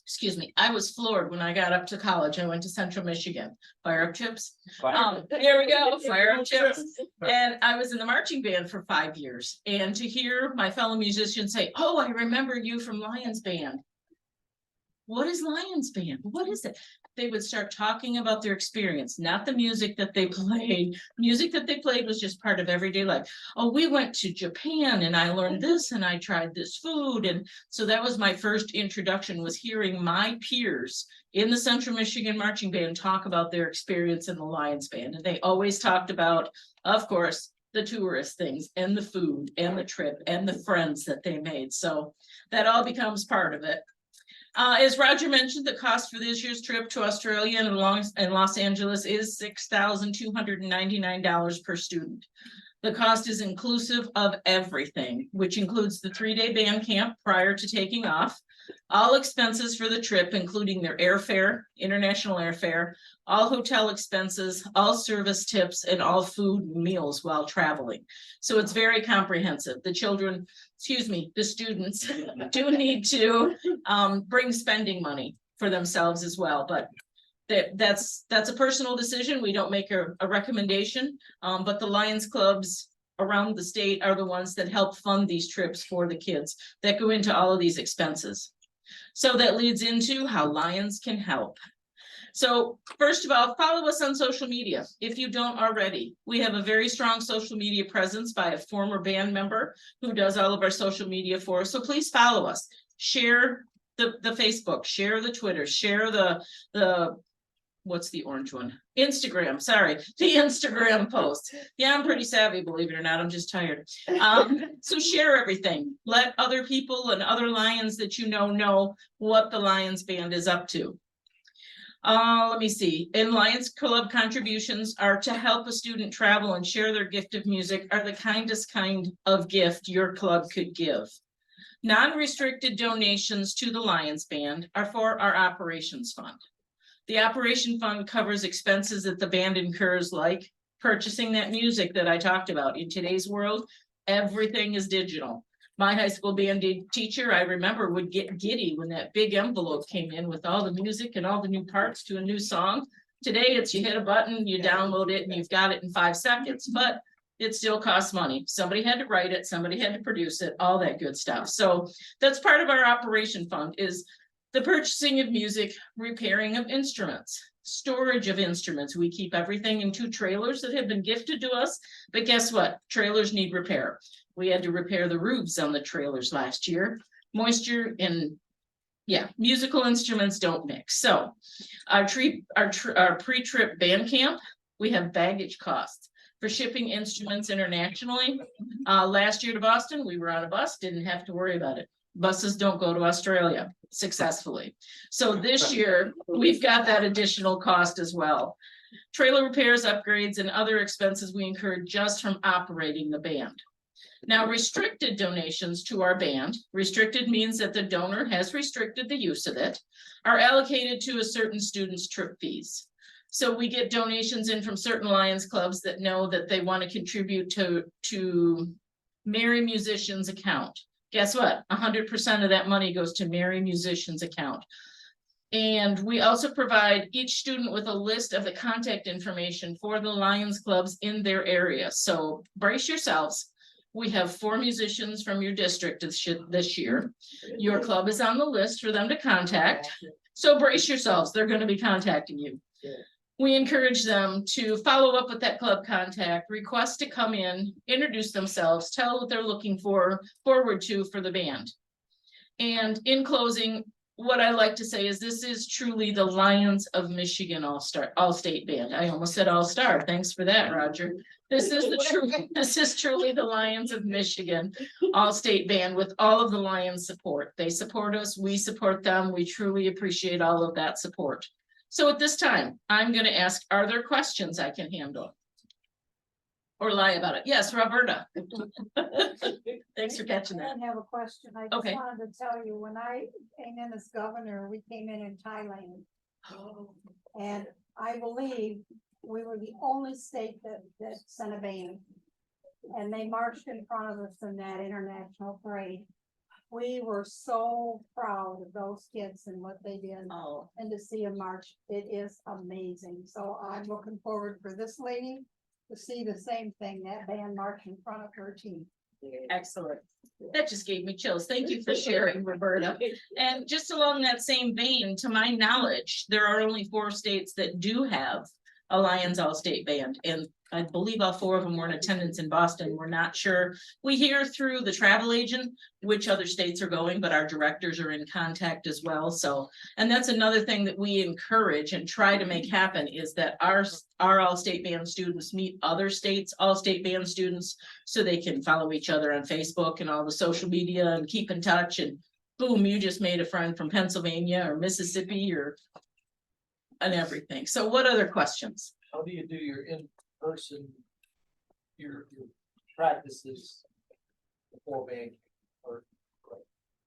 Excuse me, I was floored when I got up to college. I went to Central Michigan. Fire up chips. There we go, fire up chips. And I was in the marching band for 5 years. And to hear my fellow musicians say, oh, I remember you from Lions Band. What is Lions Band? What is it? They would start talking about their experience, not the music that they played. Music that they played was just part of everyday life. Oh, we went to Japan and I learned this and I tried this food. And so that was my first introduction, was hearing my peers in the Central Michigan Marching Band talk about their experience in the Lions Band. And they always talked about, of course, the tourist things and the food and the trip and the friends that they made. So that all becomes part of it. As Roger mentioned, the cost for this year's trip to Australia and Los Angeles is $6,299 per student. The cost is inclusive of everything, which includes the 3-day band camp prior to taking off, all expenses for the trip, including their airfare, international airfare, all hotel expenses, all service tips, and all food and meals while traveling. So it's very comprehensive. The children, the students do need to bring spending money for themselves as well, but that's a personal decision. We don't make a recommendation, but the Lions clubs around the state are the ones that help fund these trips for the kids that go into all of these expenses. So that leads into how Lions can help. So first of all, follow us on social media if you don't already. We have a very strong social media presence by a former band member who does all of our social media for us. So please follow us, share the Facebook, share the Twitter, share the what's the orange one? Instagram, sorry, the Instagram post. Yeah, I'm pretty savvy, believe it or not, I'm just tired. So share everything. Let other people and other Lions that you know what the Lions Band is up to. Let me see. And Lions Club contributions are to help a student travel and share their gift of music are the kindest kind of gift your club could give. Non-restricted donations to the Lions Band are for our operations fund. The operation fund covers expenses that the band incurs, like purchasing that music that I talked about. In today's world, everything is digital. My high school band teacher, I remember, would get giddy when that big envelope came in with all the music and all the new parts to a new song. Today, it's you hit a button, you download it, and you've got it in 5 seconds, but it still costs money. Somebody had to write it, somebody had to produce it, all that good stuff. So that's part of our operation fund, is the purchasing of music, repairing of instruments, storage of instruments. We keep everything in 2 trailers that have been gifted to us, but guess what? Trailers need repair. We had to repair the roofs on the trailers last year. Moisture and musical instruments don't mix. So our pre-trip band camp, we have baggage costs for shipping instruments internationally. Last year to Boston, we were on a bus, didn't have to worry about it. Buses don't go to Australia successfully. So this year, we've got that additional cost as well. Trailer repairs, upgrades, and other expenses we incurred just from operating the band. Now, restricted donations to our band, restricted means that the donor has restricted the use of it, are allocated to a certain student's trip fees. So we get donations in from certain Lions clubs that know that they want to contribute to Merry Musicians account. Guess what? 100% of that money goes to Merry Musicians account. And we also provide each student with a list of the contact information for the Lions clubs in their area. So brace yourselves. We have 4 musicians from your district this year. Your club is on the list for them to contact. So brace yourselves, they're going to be contacting you. We encourage them to follow up with that club contact, request to come in, introduce themselves, tell what they're looking forward to for the band. And in closing, what I like to say is this is truly the Lions of Michigan all-state band. I almost said all-star. Thanks for that, Roger. This is truly the Lions of Michigan all-state band with all of the Lions support. They support us, we support them. We truly appreciate all of that support. So at this time, I'm going to ask, are there questions I can handle? Or lie about it? Yes, Roberta. Thanks for catching that. I have a question. I just Okay. wanted to tell you, when I came in as governor, we came in Thailand. And I believe we were the only state that sent a band. And they marched in front of us in that international parade. We were so proud of those kids and what they did. Oh, And to see them march, it is amazing. So I'm looking forward for this lady to see the same thing, that band march in front of her team. excellent. That just gave me chills. Thank you for sharing, Roberta. And just along that same vein, to my knowledge, there are only 4 states that do have a Lions all-state band. And I believe all 4 of them were in attendance in Boston. We're not sure. We hear through the travel agent which other states are going, but our directors are in contact as well. So, and that's another thing that we encourage and try to make happen is that our all-state band students meet other states, all-state band students, so they can follow each other on Facebook and all the social media and keep in touch. And boom, you just made a friend from Pennsylvania or Mississippi and everything. So what other questions? How do you do your in-person, your practices before band? Or,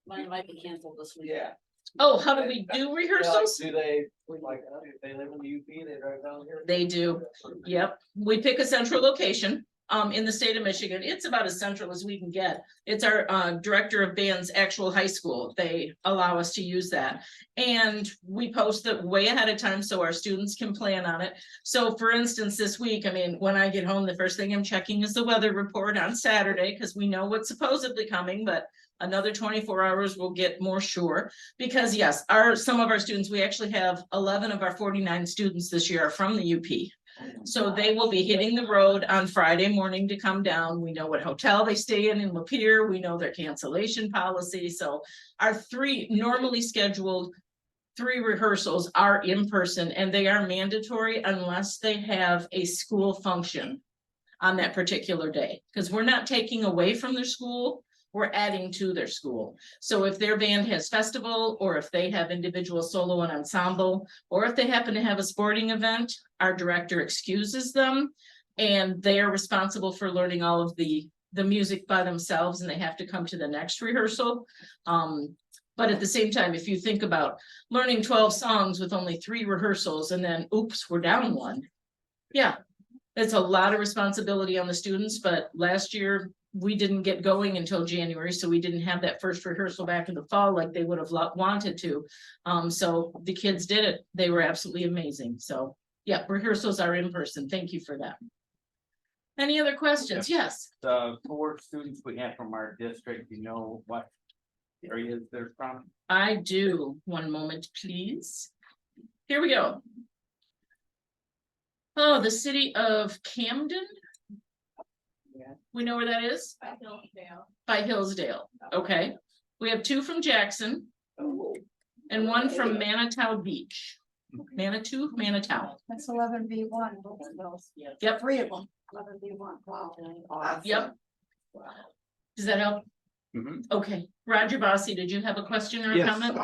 Mine might be canceled this week. yeah. Oh, how do we do rehearsals? Do they, like, if they live in the UP, they drive down here? They do. Yep. We pick a central location in the state of Michigan. It's about as central as we can get. It's our director of band's actual high school. They allow us to use that. And we post it way ahead of time so our students can plan on it. So for instance, this week, I mean, when I get home, the first thing I'm checking is the weather report on Saturday because we know what's supposedly coming, but another 24 hours will get more sure. Because yes, some of our students, we actually have 11 of our 49 students this year are from the UP. So they will be hitting the road on Friday morning to come down. We know what hotel they stay in Lapeer. We know their cancellation policy. So our 3 normally scheduled 3 rehearsals are in person and they are mandatory unless they have a school function on that particular day. Because we're not taking away from their school. We're adding to their school. So if their band has festival, or if they have individual solo and ensemble, or if they happen to have a sporting event, our director excuses them. And they are responsible for learning all of the music by themselves, and they have to come to the next rehearsal. But at the same time, if you think about learning 12 songs with only 3 rehearsals, and then oops, we're down 1. Yeah, it's a lot of responsibility on the students, but last year, we didn't get going until January, so we didn't have that first rehearsal back in the fall like they would have wanted to. So the kids did it. They were absolutely amazing. So yeah, rehearsals are in person. Thank you for that. Any other questions? Yes. The 4 students we have from our district, you know what areas they're from? I do. One moment, please. Here we go. Oh, the city of Camden. We know where that is? By Hillsdale. By Hillsdale. Okay. We have 2 from Jackson. And 1 from Manitou Beach. Manitou. That's 11v1. Yep. 3 of them. 11v1. Wow. Yep. Does that help? Mhm. Okay. Roger Bossy, did you have a question or a Yes. comment?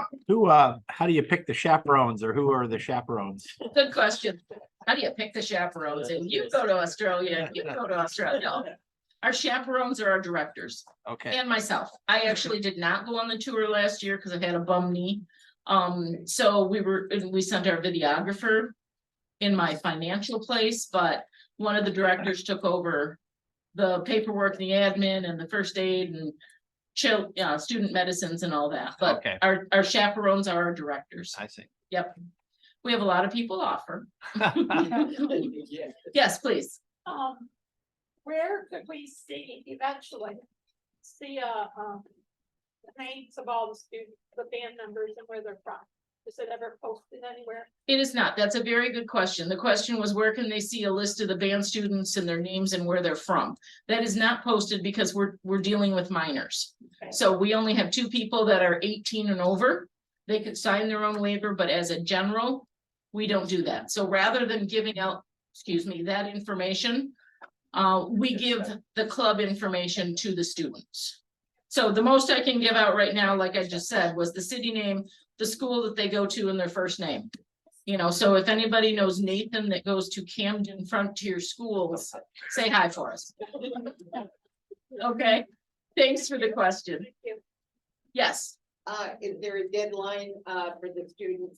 How do you pick the chaperones, or who are the chaperones? Good question. How do you pick the chaperones? And you go to Australia, you go to Australia. Our chaperones are our directors. Okay, And myself. I actually did not go on the tour last year because I had a bum knee. So we sent our videographer in my financial place, but one of the directors took over the paperwork, the admin and the first aid and student medicines and all that, but Okay. our chaperones are our directors. I see. Yep. We have a lot of people offer. Yes, please. Where could we see eventually, the names of all the students, the band members and where they're from? Is it ever posted anywhere? It is not. That's a very good question. The question was, where can they see a list of the band students and their names and where they're from? That is not posted because we're dealing with minors. So we only have 2 people that are 18 and over. They could sign their own waiver, but as a general, we don't do that. So rather than giving out, that information, we give the club information to the students. So the most I can give out right now, like I just said, was the city name, the school that they go to, and their first name. You know, so if anybody knows Nathan that goes to Camden Frontier Schools, say hi for us. Okay, thanks for the question. Yes. Is there a deadline, for the students,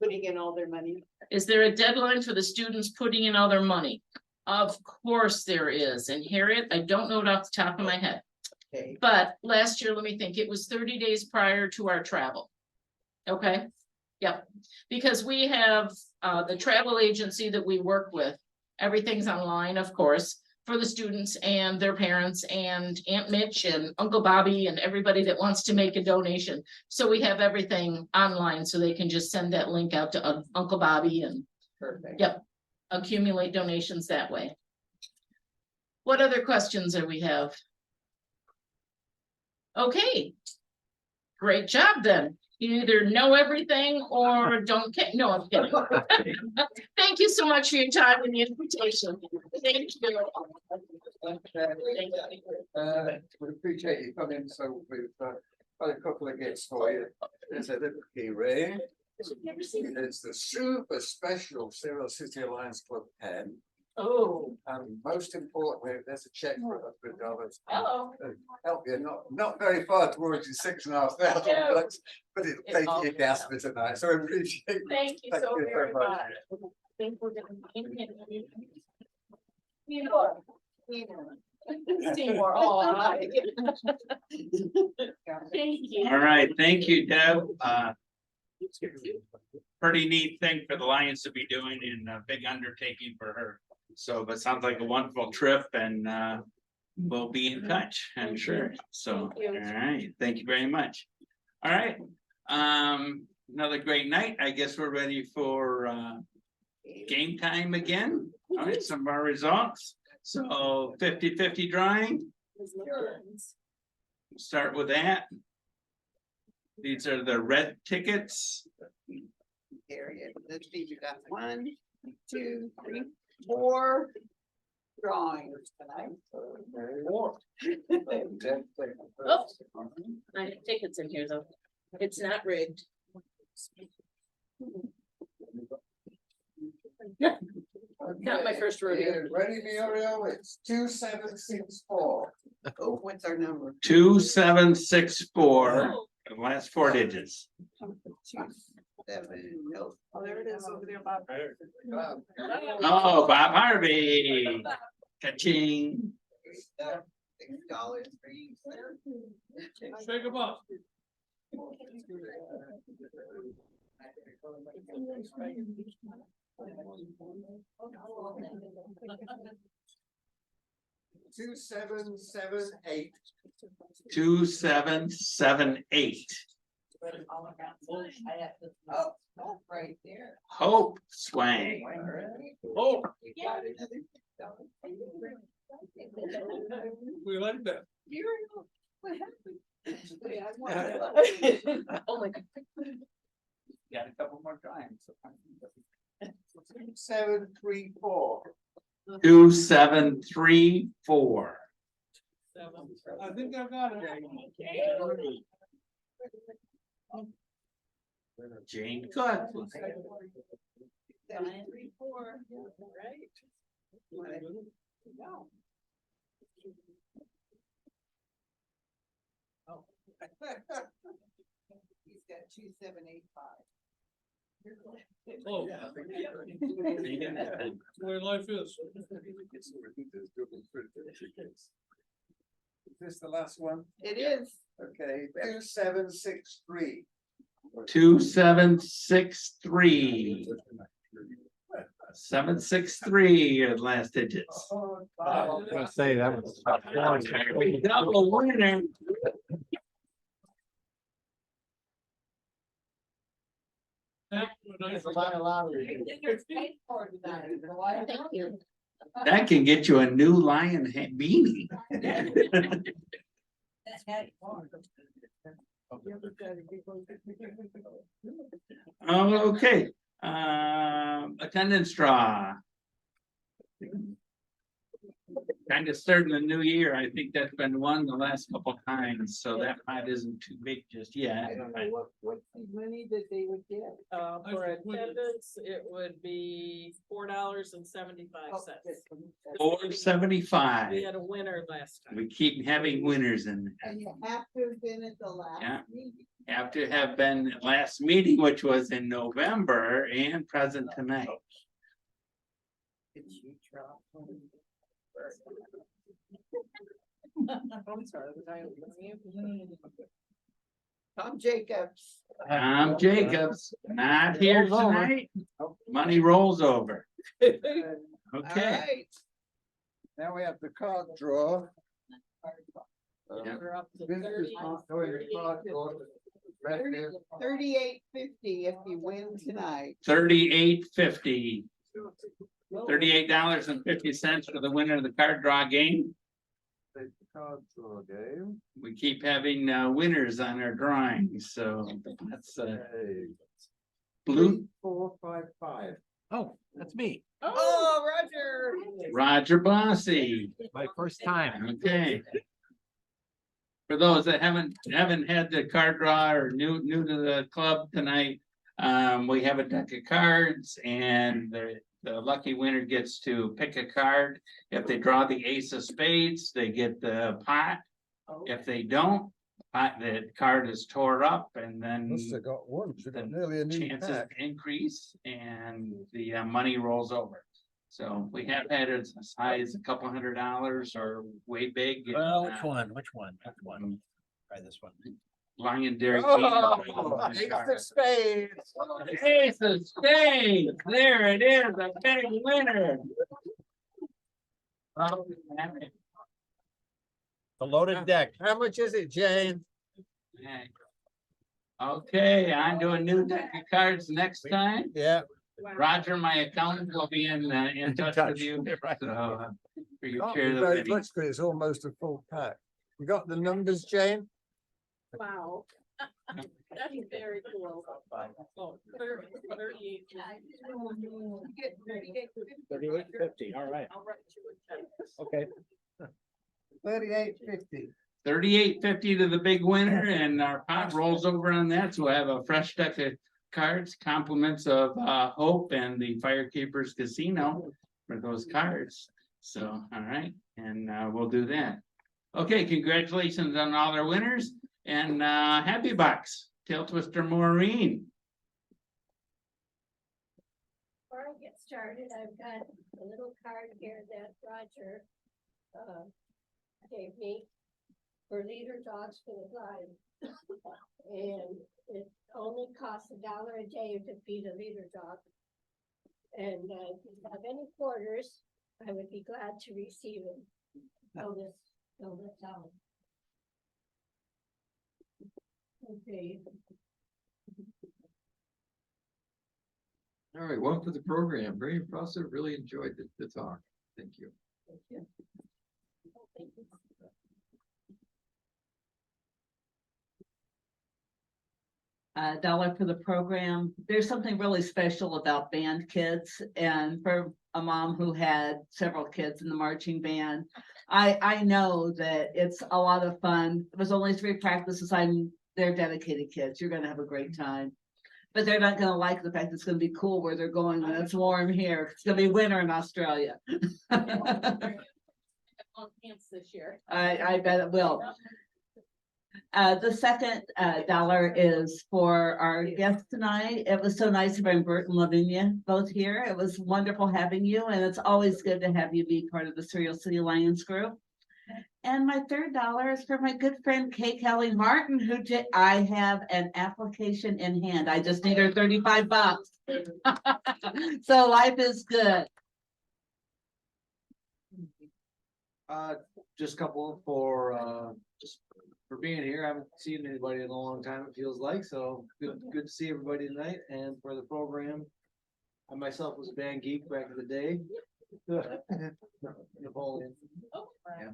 putting in all their money? Is there a deadline for the students putting in all their money? Of course there is. And Harriet, I don't know it off the top of my head. Okay. But last year, let me think, it was 30 days prior to our travel. Okay, yep, because we have the travel agency that we work with. Everything's online, of course, for the students and their parents and Aunt Mitch and Uncle Bobby and everybody that wants to make a donation. So we have everything online so they can just send that link out to Uncle Bobby and Perfect. yep, accumulate donations that way. What other questions do we have? Okay, great job then. You either know everything or don't care. No, I'm kidding. Thank you so much for your time and the invitation. Thank you. We appreciate you coming, so we've got a couple of gifts for you. There's a little key ring. It's the super special Cyril City Alliance Club pen. Oh. And most importantly, there's a check for $100. Hello. Help you, not very far towards your $6,500, but it'll pay for your gas for tonight, so I appreciate. Thank you so very much. I think we're gonna. Seymour, oh, hi. Thank you. All right, thank you, Deb. Pretty neat thing for the Lions to be doing and a big undertaking for her. So, but sounds like a wonderful trip and we'll be in touch, I'm sure. So, all right, thank you very much. All right, another great night. I guess we're ready for game time again. All right, some of our results. So 50-50 drawing. Start with that. These are the red tickets. Area, let's see, you got 1, 2, 3, 4 drawings tonight. Oh, I have tickets in here though. It's not rigged. Not my first rodeo. Ready, Muriel? It's 2764. Oh, what's our number? 2764. The last 4 digits. 7, no. Oh, there it is over there, Bob. Oh, Bob Harvey. Ka-ching. $6 for you, sir. Shake them up. Two, 778. 2778. Oh, right there. Hope Swang. Oh, You got another we like that. What happened? Oh my God. Got a couple more drawings. 734. 2734. I think I got it. Jane Good. 734. Right. Oh. He's got 2785. Oh. Where life is. Is this the last one? It is. Okay, 2763. 2763. 763 are the last digits. I was gonna say that was. Double winner. Thank you. That can get you a new lion beanie. Okay, attendance draw. Kind of starting the new year. I think that's been won the last couple times, so that pot isn't too big just yet. What's the money that they would get? For attendance, it would be $4.75. We $4.75. had a winner last time. We keep having winners in. And you have to have been at the Yeah. last meeting. Have to have been last meeting, which was in November, and present tonight. I'm sorry, was I on mute? Tom Jacobs. Tom Jacobs, not here tonight. Money rolls over. Okay, Alright. Now we have the card draw. Yeah. We're up to Visitors can't go in the card draw. $38.50 if you win tonight. $38.50. $38.50 for the winner of the card draw game. The card draw game. We keep having winners on our drawings, so that's blue. 455. Oh, that's me. Oh, Roger. Roger Bossy. My first time. Okay. For those that haven't had the card draw or new to the club tonight, we have a deck of cards, and the lucky winner gets to pick a card. If they draw the ace of spades, they get the pot. If they don't, the card is tore up, and then Must have got one. Should the have nearly a new chances pack. increase and the money rolls over. So we have had it as high as a couple $100 or way big. Well, which one? Which one? Which one? Try this one. Lion Dairy. Oh, ace of spades. Ace of spades, there it is, a big winner. Oh, damn it. The loaded deck. How much is it, Jane? Okay, on to a new deck of cards next time. Yeah. Roger, my accountant, will be in touch with you. Right. So, for your Can't chair be of the very meeting. much, but it's almost a full pack. You got the numbers, Jane? Wow. That's very cool. Oh, 38. 38.50, all right. I'll write you a check. Okay. 38.50. $38.50 to the big winner, and our pot rolls over on that, so we'll have a fresh deck of cards, compliments of Hope and the Firekeepers Casino for those cards. So, all right, and we'll do that. Okay, congratulations on all our winners, and happy box, Tail Twister Maureen. Before I get started, I've got a little card here that Roger gave me for Leader Dogs for the Blind. And it only costs $1 a day to feed a leader dog. And if you have any quarters, I would be glad to receive them. Fill this out. Okay. All right, welcome to the program. Very impressive. Really enjoyed the talk. Thank you. Thank you. Thank you. $1 for the program. There's something really special about band kids, and for a mom who had several kids in the marching band, I know that it's a lot of fun. It was only 3 practices. They're dedicated kids. You're gonna have a great time. But they're not gonna like the fact it's gonna be cool where they're going when it's warm here. It's gonna be winter in Australia. On pants this year. I bet it will. The second dollar is for our guest tonight. It was so nice to bring Bert and Lavinia both here. It was wonderful having you, and it's always good to have you be part of the Serial City Lions group. And my third dollar is for my good friend Kay Kelly Martin, who I have an application in hand. I just need her $35. So life is good. Just a couple for, just for being here. I haven't seen anybody in a long time, it feels like, so good to see everybody tonight and for the program. I myself was a band geek back in the day. Napoleon. Yeah.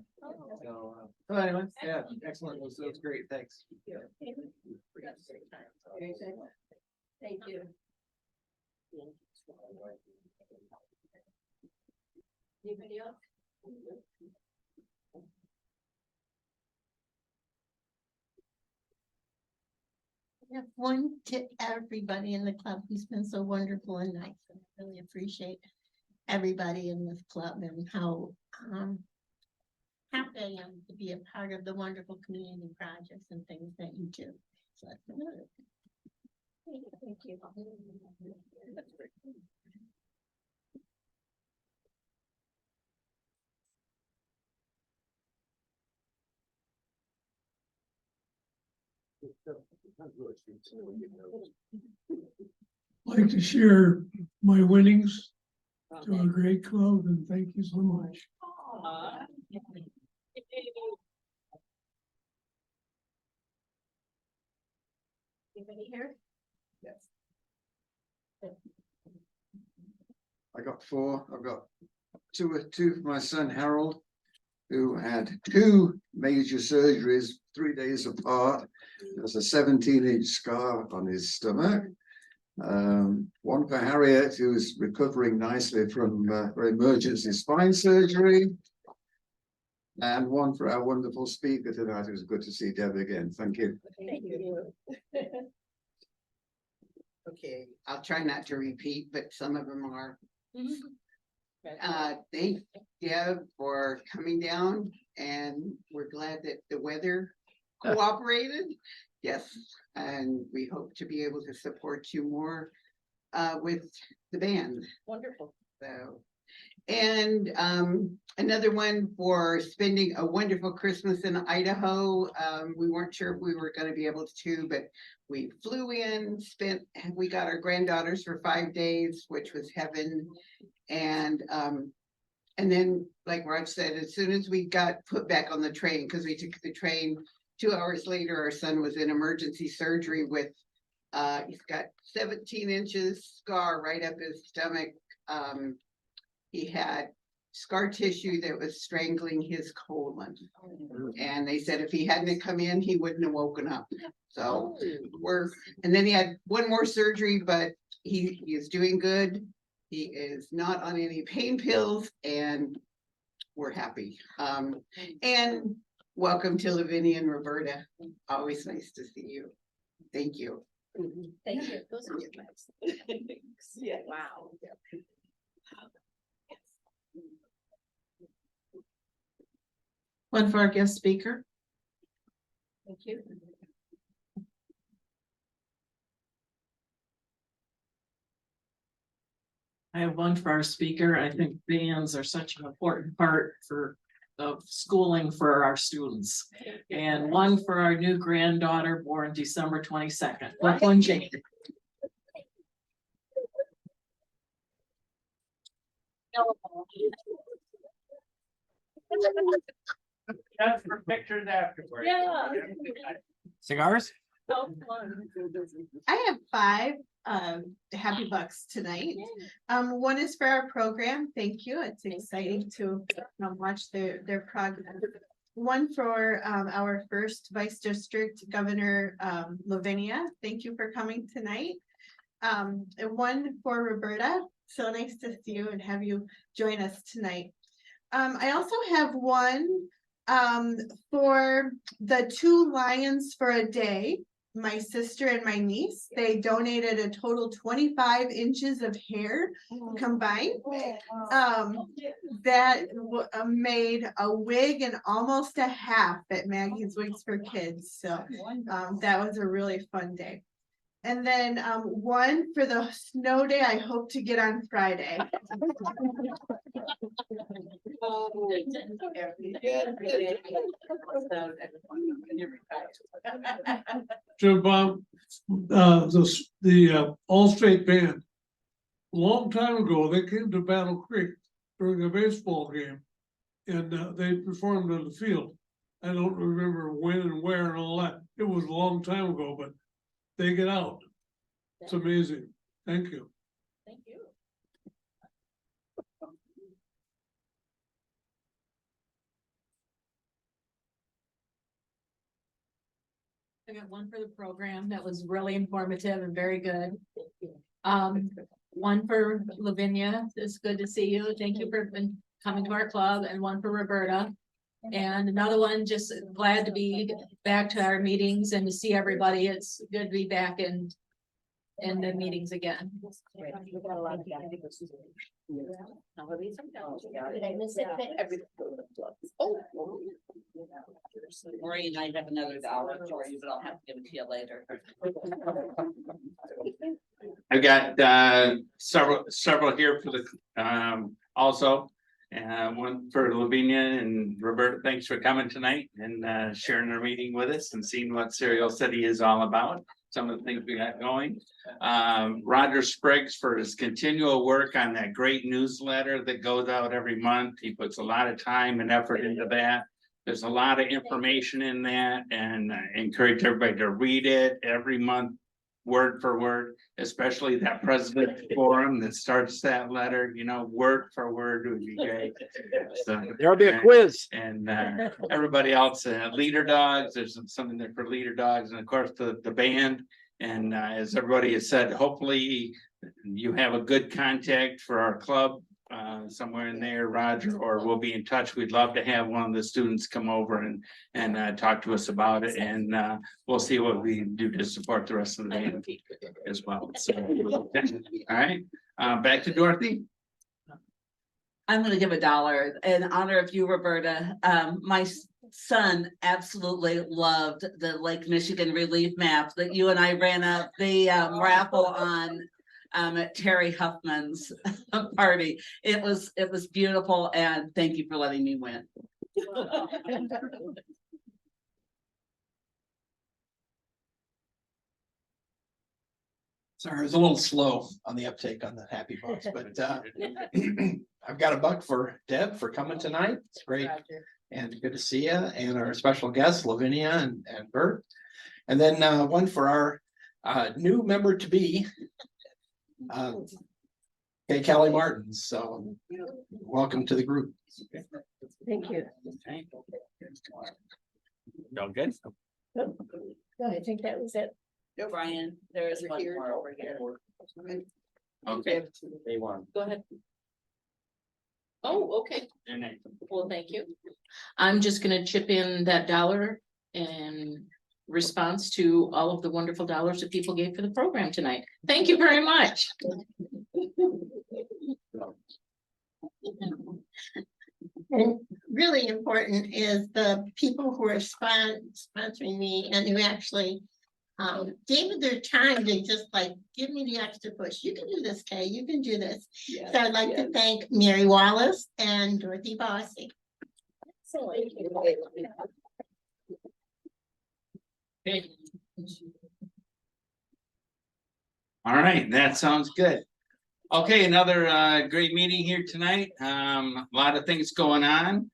So anyway, yeah, excellent. It was great. Thanks. Thank you. Anybody else? I have one to everybody in the club who's been so wonderful and nice. I really appreciate everybody in this club and how happy I am to be a part of the wonderful community projects and things that you do. So that's another. Thank you. Like to share my winnings to a great club, and thank you so much. Anybody here? Yes. I got 4. I've got two for my son Harold, who had 2 major surgeries 3 days apart. There's a 17-inch scar on his stomach. One for Harriet, who's recovering nicely from her emergency spine surgery. And one for our wonderful speaker tonight. It was good to see Deb again. Thank you. Thank you. Okay, I'll try not to repeat, but some of them are. Thank Deb for coming down, and we're glad that the weather cooperated. Yes, and we hope to be able to support you more with the band. Wonderful. So, and another one for spending a wonderful Christmas in Idaho. We weren't sure if we were going to be able to, but we flew in, we got our granddaughters for 5 days, which was heaven. And then, like Raj said, as soon as we got put back on the train, because we took the train 2 hours later, our son was in emergency surgery with, he's got 17 inches scar right up his stomach. He had scar tissue that was strangling his colon. And they said if he hadn't come in, he wouldn't have woken up. So and then he had one more surgery, but he is doing good. He is not on any pain pills, and we're happy. And welcome to Lavinia and Roberta. Always nice to see you. Thank you. Thank you. Those are good nice. Yeah. Wow. One for our guest speaker. Thank you. I have one for our speaker. I think bands are such an important part of schooling for our students. And one for our new granddaughter born December 22nd, Brooklyn Jane. That's for pictures afterwards. Yeah. Cigars? I have 5 happy bucks tonight. One is for our program. Thank you. It's exciting to watch their progress. One for our first Vice District Governor Lavinia. Thank you for coming tonight. And one for Roberta. So nice to see you and have you join us tonight. I also have one for the 2 Lions for a Day. my sister and my niece. They donated a total 25 inches of hair combined. That made a wig and almost a half at Maggie's Wigs for Kids. So that was a really fun day. And then one for the snow day, I hope to get on Friday. Jim Bob, the All-State Band. Long time ago, they came to Battle Creek during a baseball game. And they performed on the field. I don't remember when and where and all that. It was a long time ago, but they get out. It's amazing. Thank you. Thank you. I got one for the program that was really informative and very good. One for Lavinia, it's good to see you. Thank you for coming to our club, and one for Roberta. And another one, just glad to be back to our meetings and to see everybody. It's good to be back in the meetings again. Maureen, I have another dollar for you, but I'll have to give it to you later. I've got several here for the also. One for Lavinia and Roberta, thanks for coming tonight and sharing our meeting with us and seeing what Serial City is all about. Some of the things we got going. Roger Spriggs for his continual work on that great newsletter that goes out every month. He puts a lot of time and effort into that. There's a lot of information in that, and I encourage everybody to read it every month, word for word, especially that president forum that starts that letter, you know, word for word would be great. So There'll be a quiz. and everybody else, Leader Dogs, there's something there for Leader Dogs, and of course the band. And as everybody has said, hopefully you have a good contact for our club somewhere in there, Roger, or we'll be in touch. We'd love to have one of the students come over and talk to us about it, and we'll see what we can do to support the rest of the band as well. So, all right, back to Dorothy. I'm gonna give $1 in honor of you, Roberta. My son absolutely loved the Lake Michigan relief map that you and I ran up the raffle on at Terry Huffman's party. It was beautiful, and thank you for letting me win. Sorry, I was a little slow on the uptake on the happy bucks, but I've got $1 for Deb for coming tonight. It's great and good to see you, and our special guests Lavinia and Bert, and then one for our new member to be, Kelly Martins. So welcome to the group. Thank you. All good. I think that was it. Brian, there is one more over here. Okay. Go ahead. Oh, okay. And Well, thank you. I'm just gonna chip in that $1 in response to all of the wonderful dollars that people gave for the program tonight. Thank you very much. And really important is the people who are sponsoring me and who actually gave me their time to just like give me the extra push. You can do this, Kay. You can do this. Yes, So I'd like to thank Mary Wallace and Dorothy Bossy. all right, that sounds good. Okay, another great meeting here tonight. A lot of things going on.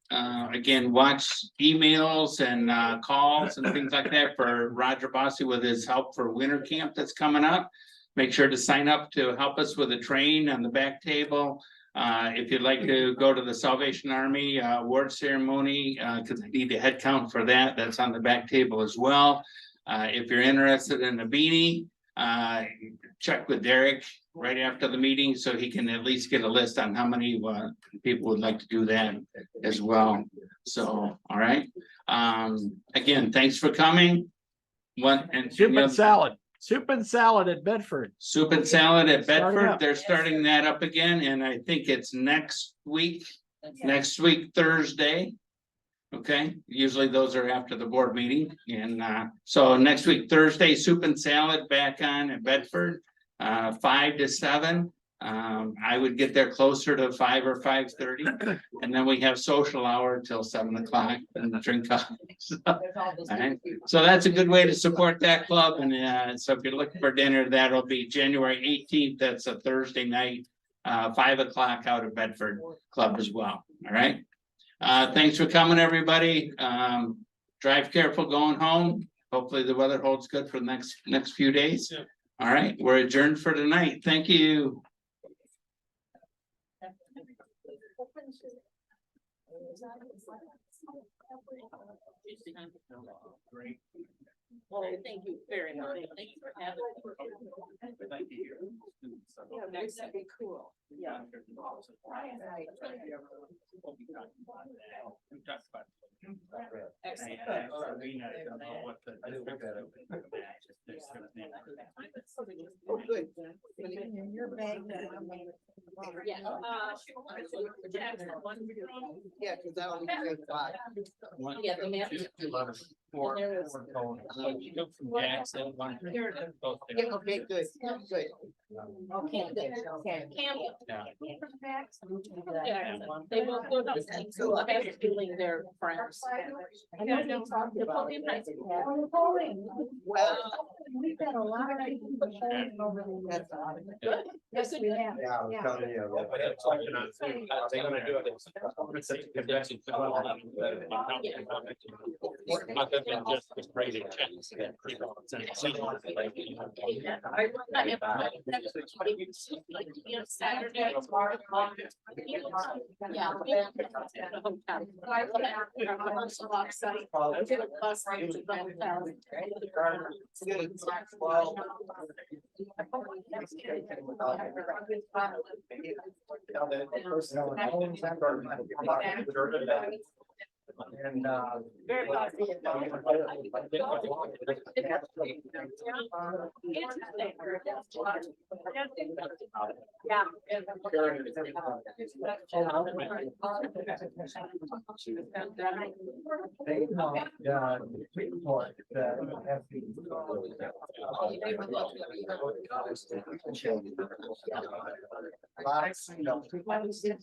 Again, watch emails and calls and things like that for Roger Bossy with his help for winter camp that's coming up. Make sure to sign up to help us with a train on the back table. If you'd like to go to the Salvation Army award ceremony, because I need a head count for that, that's on the back table as well. If you're interested in a beanie, check with Derek right after the meeting so he can at least get a list on how many people would like to do that as well. So, all right. Again, thanks for coming. One and. Soup and salad, soup and salad at Bedford. Soup and salad at Starting Bedford, up. they're starting that up again, and I think it's next week, Thursday. Okay, usually those are after the board meeting, and so next week, Thursday, soup and salad back on at Bedford, 5 to 7. I would get there closer to 5 or 5:30, and then we have social hour till 7 o'clock and drink coffee. Alright, so that's a good way to support that club, and so if you're looking for dinner, that'll be January 18th, that's a Thursday night. 5 o'clock out of Bedford Club as well, all right? Thanks for coming, everybody, drive careful going home, hopefully the weather holds good for the next few days. Yeah. All right, we're adjourned for tonight, thank you. Well, thank you very much. Thank you for having me. Yeah, next that'd be cool. Yeah. Excellent. Oh, good. Your bag. Yeah. Yeah, cause that was a good thought. Yeah, the map. Four. And there was- Yeah, okay, good, good. Okay, good. Okay. Campbell. Yeah. Yeah, they will go to the school, I have a feeling they're friends. I know they talked about Napoleon High School. Well, We've got a lot of people voting over the. Good. Yes, we have. Yeah. Saturday. Yeah. And Very positive. Yeah.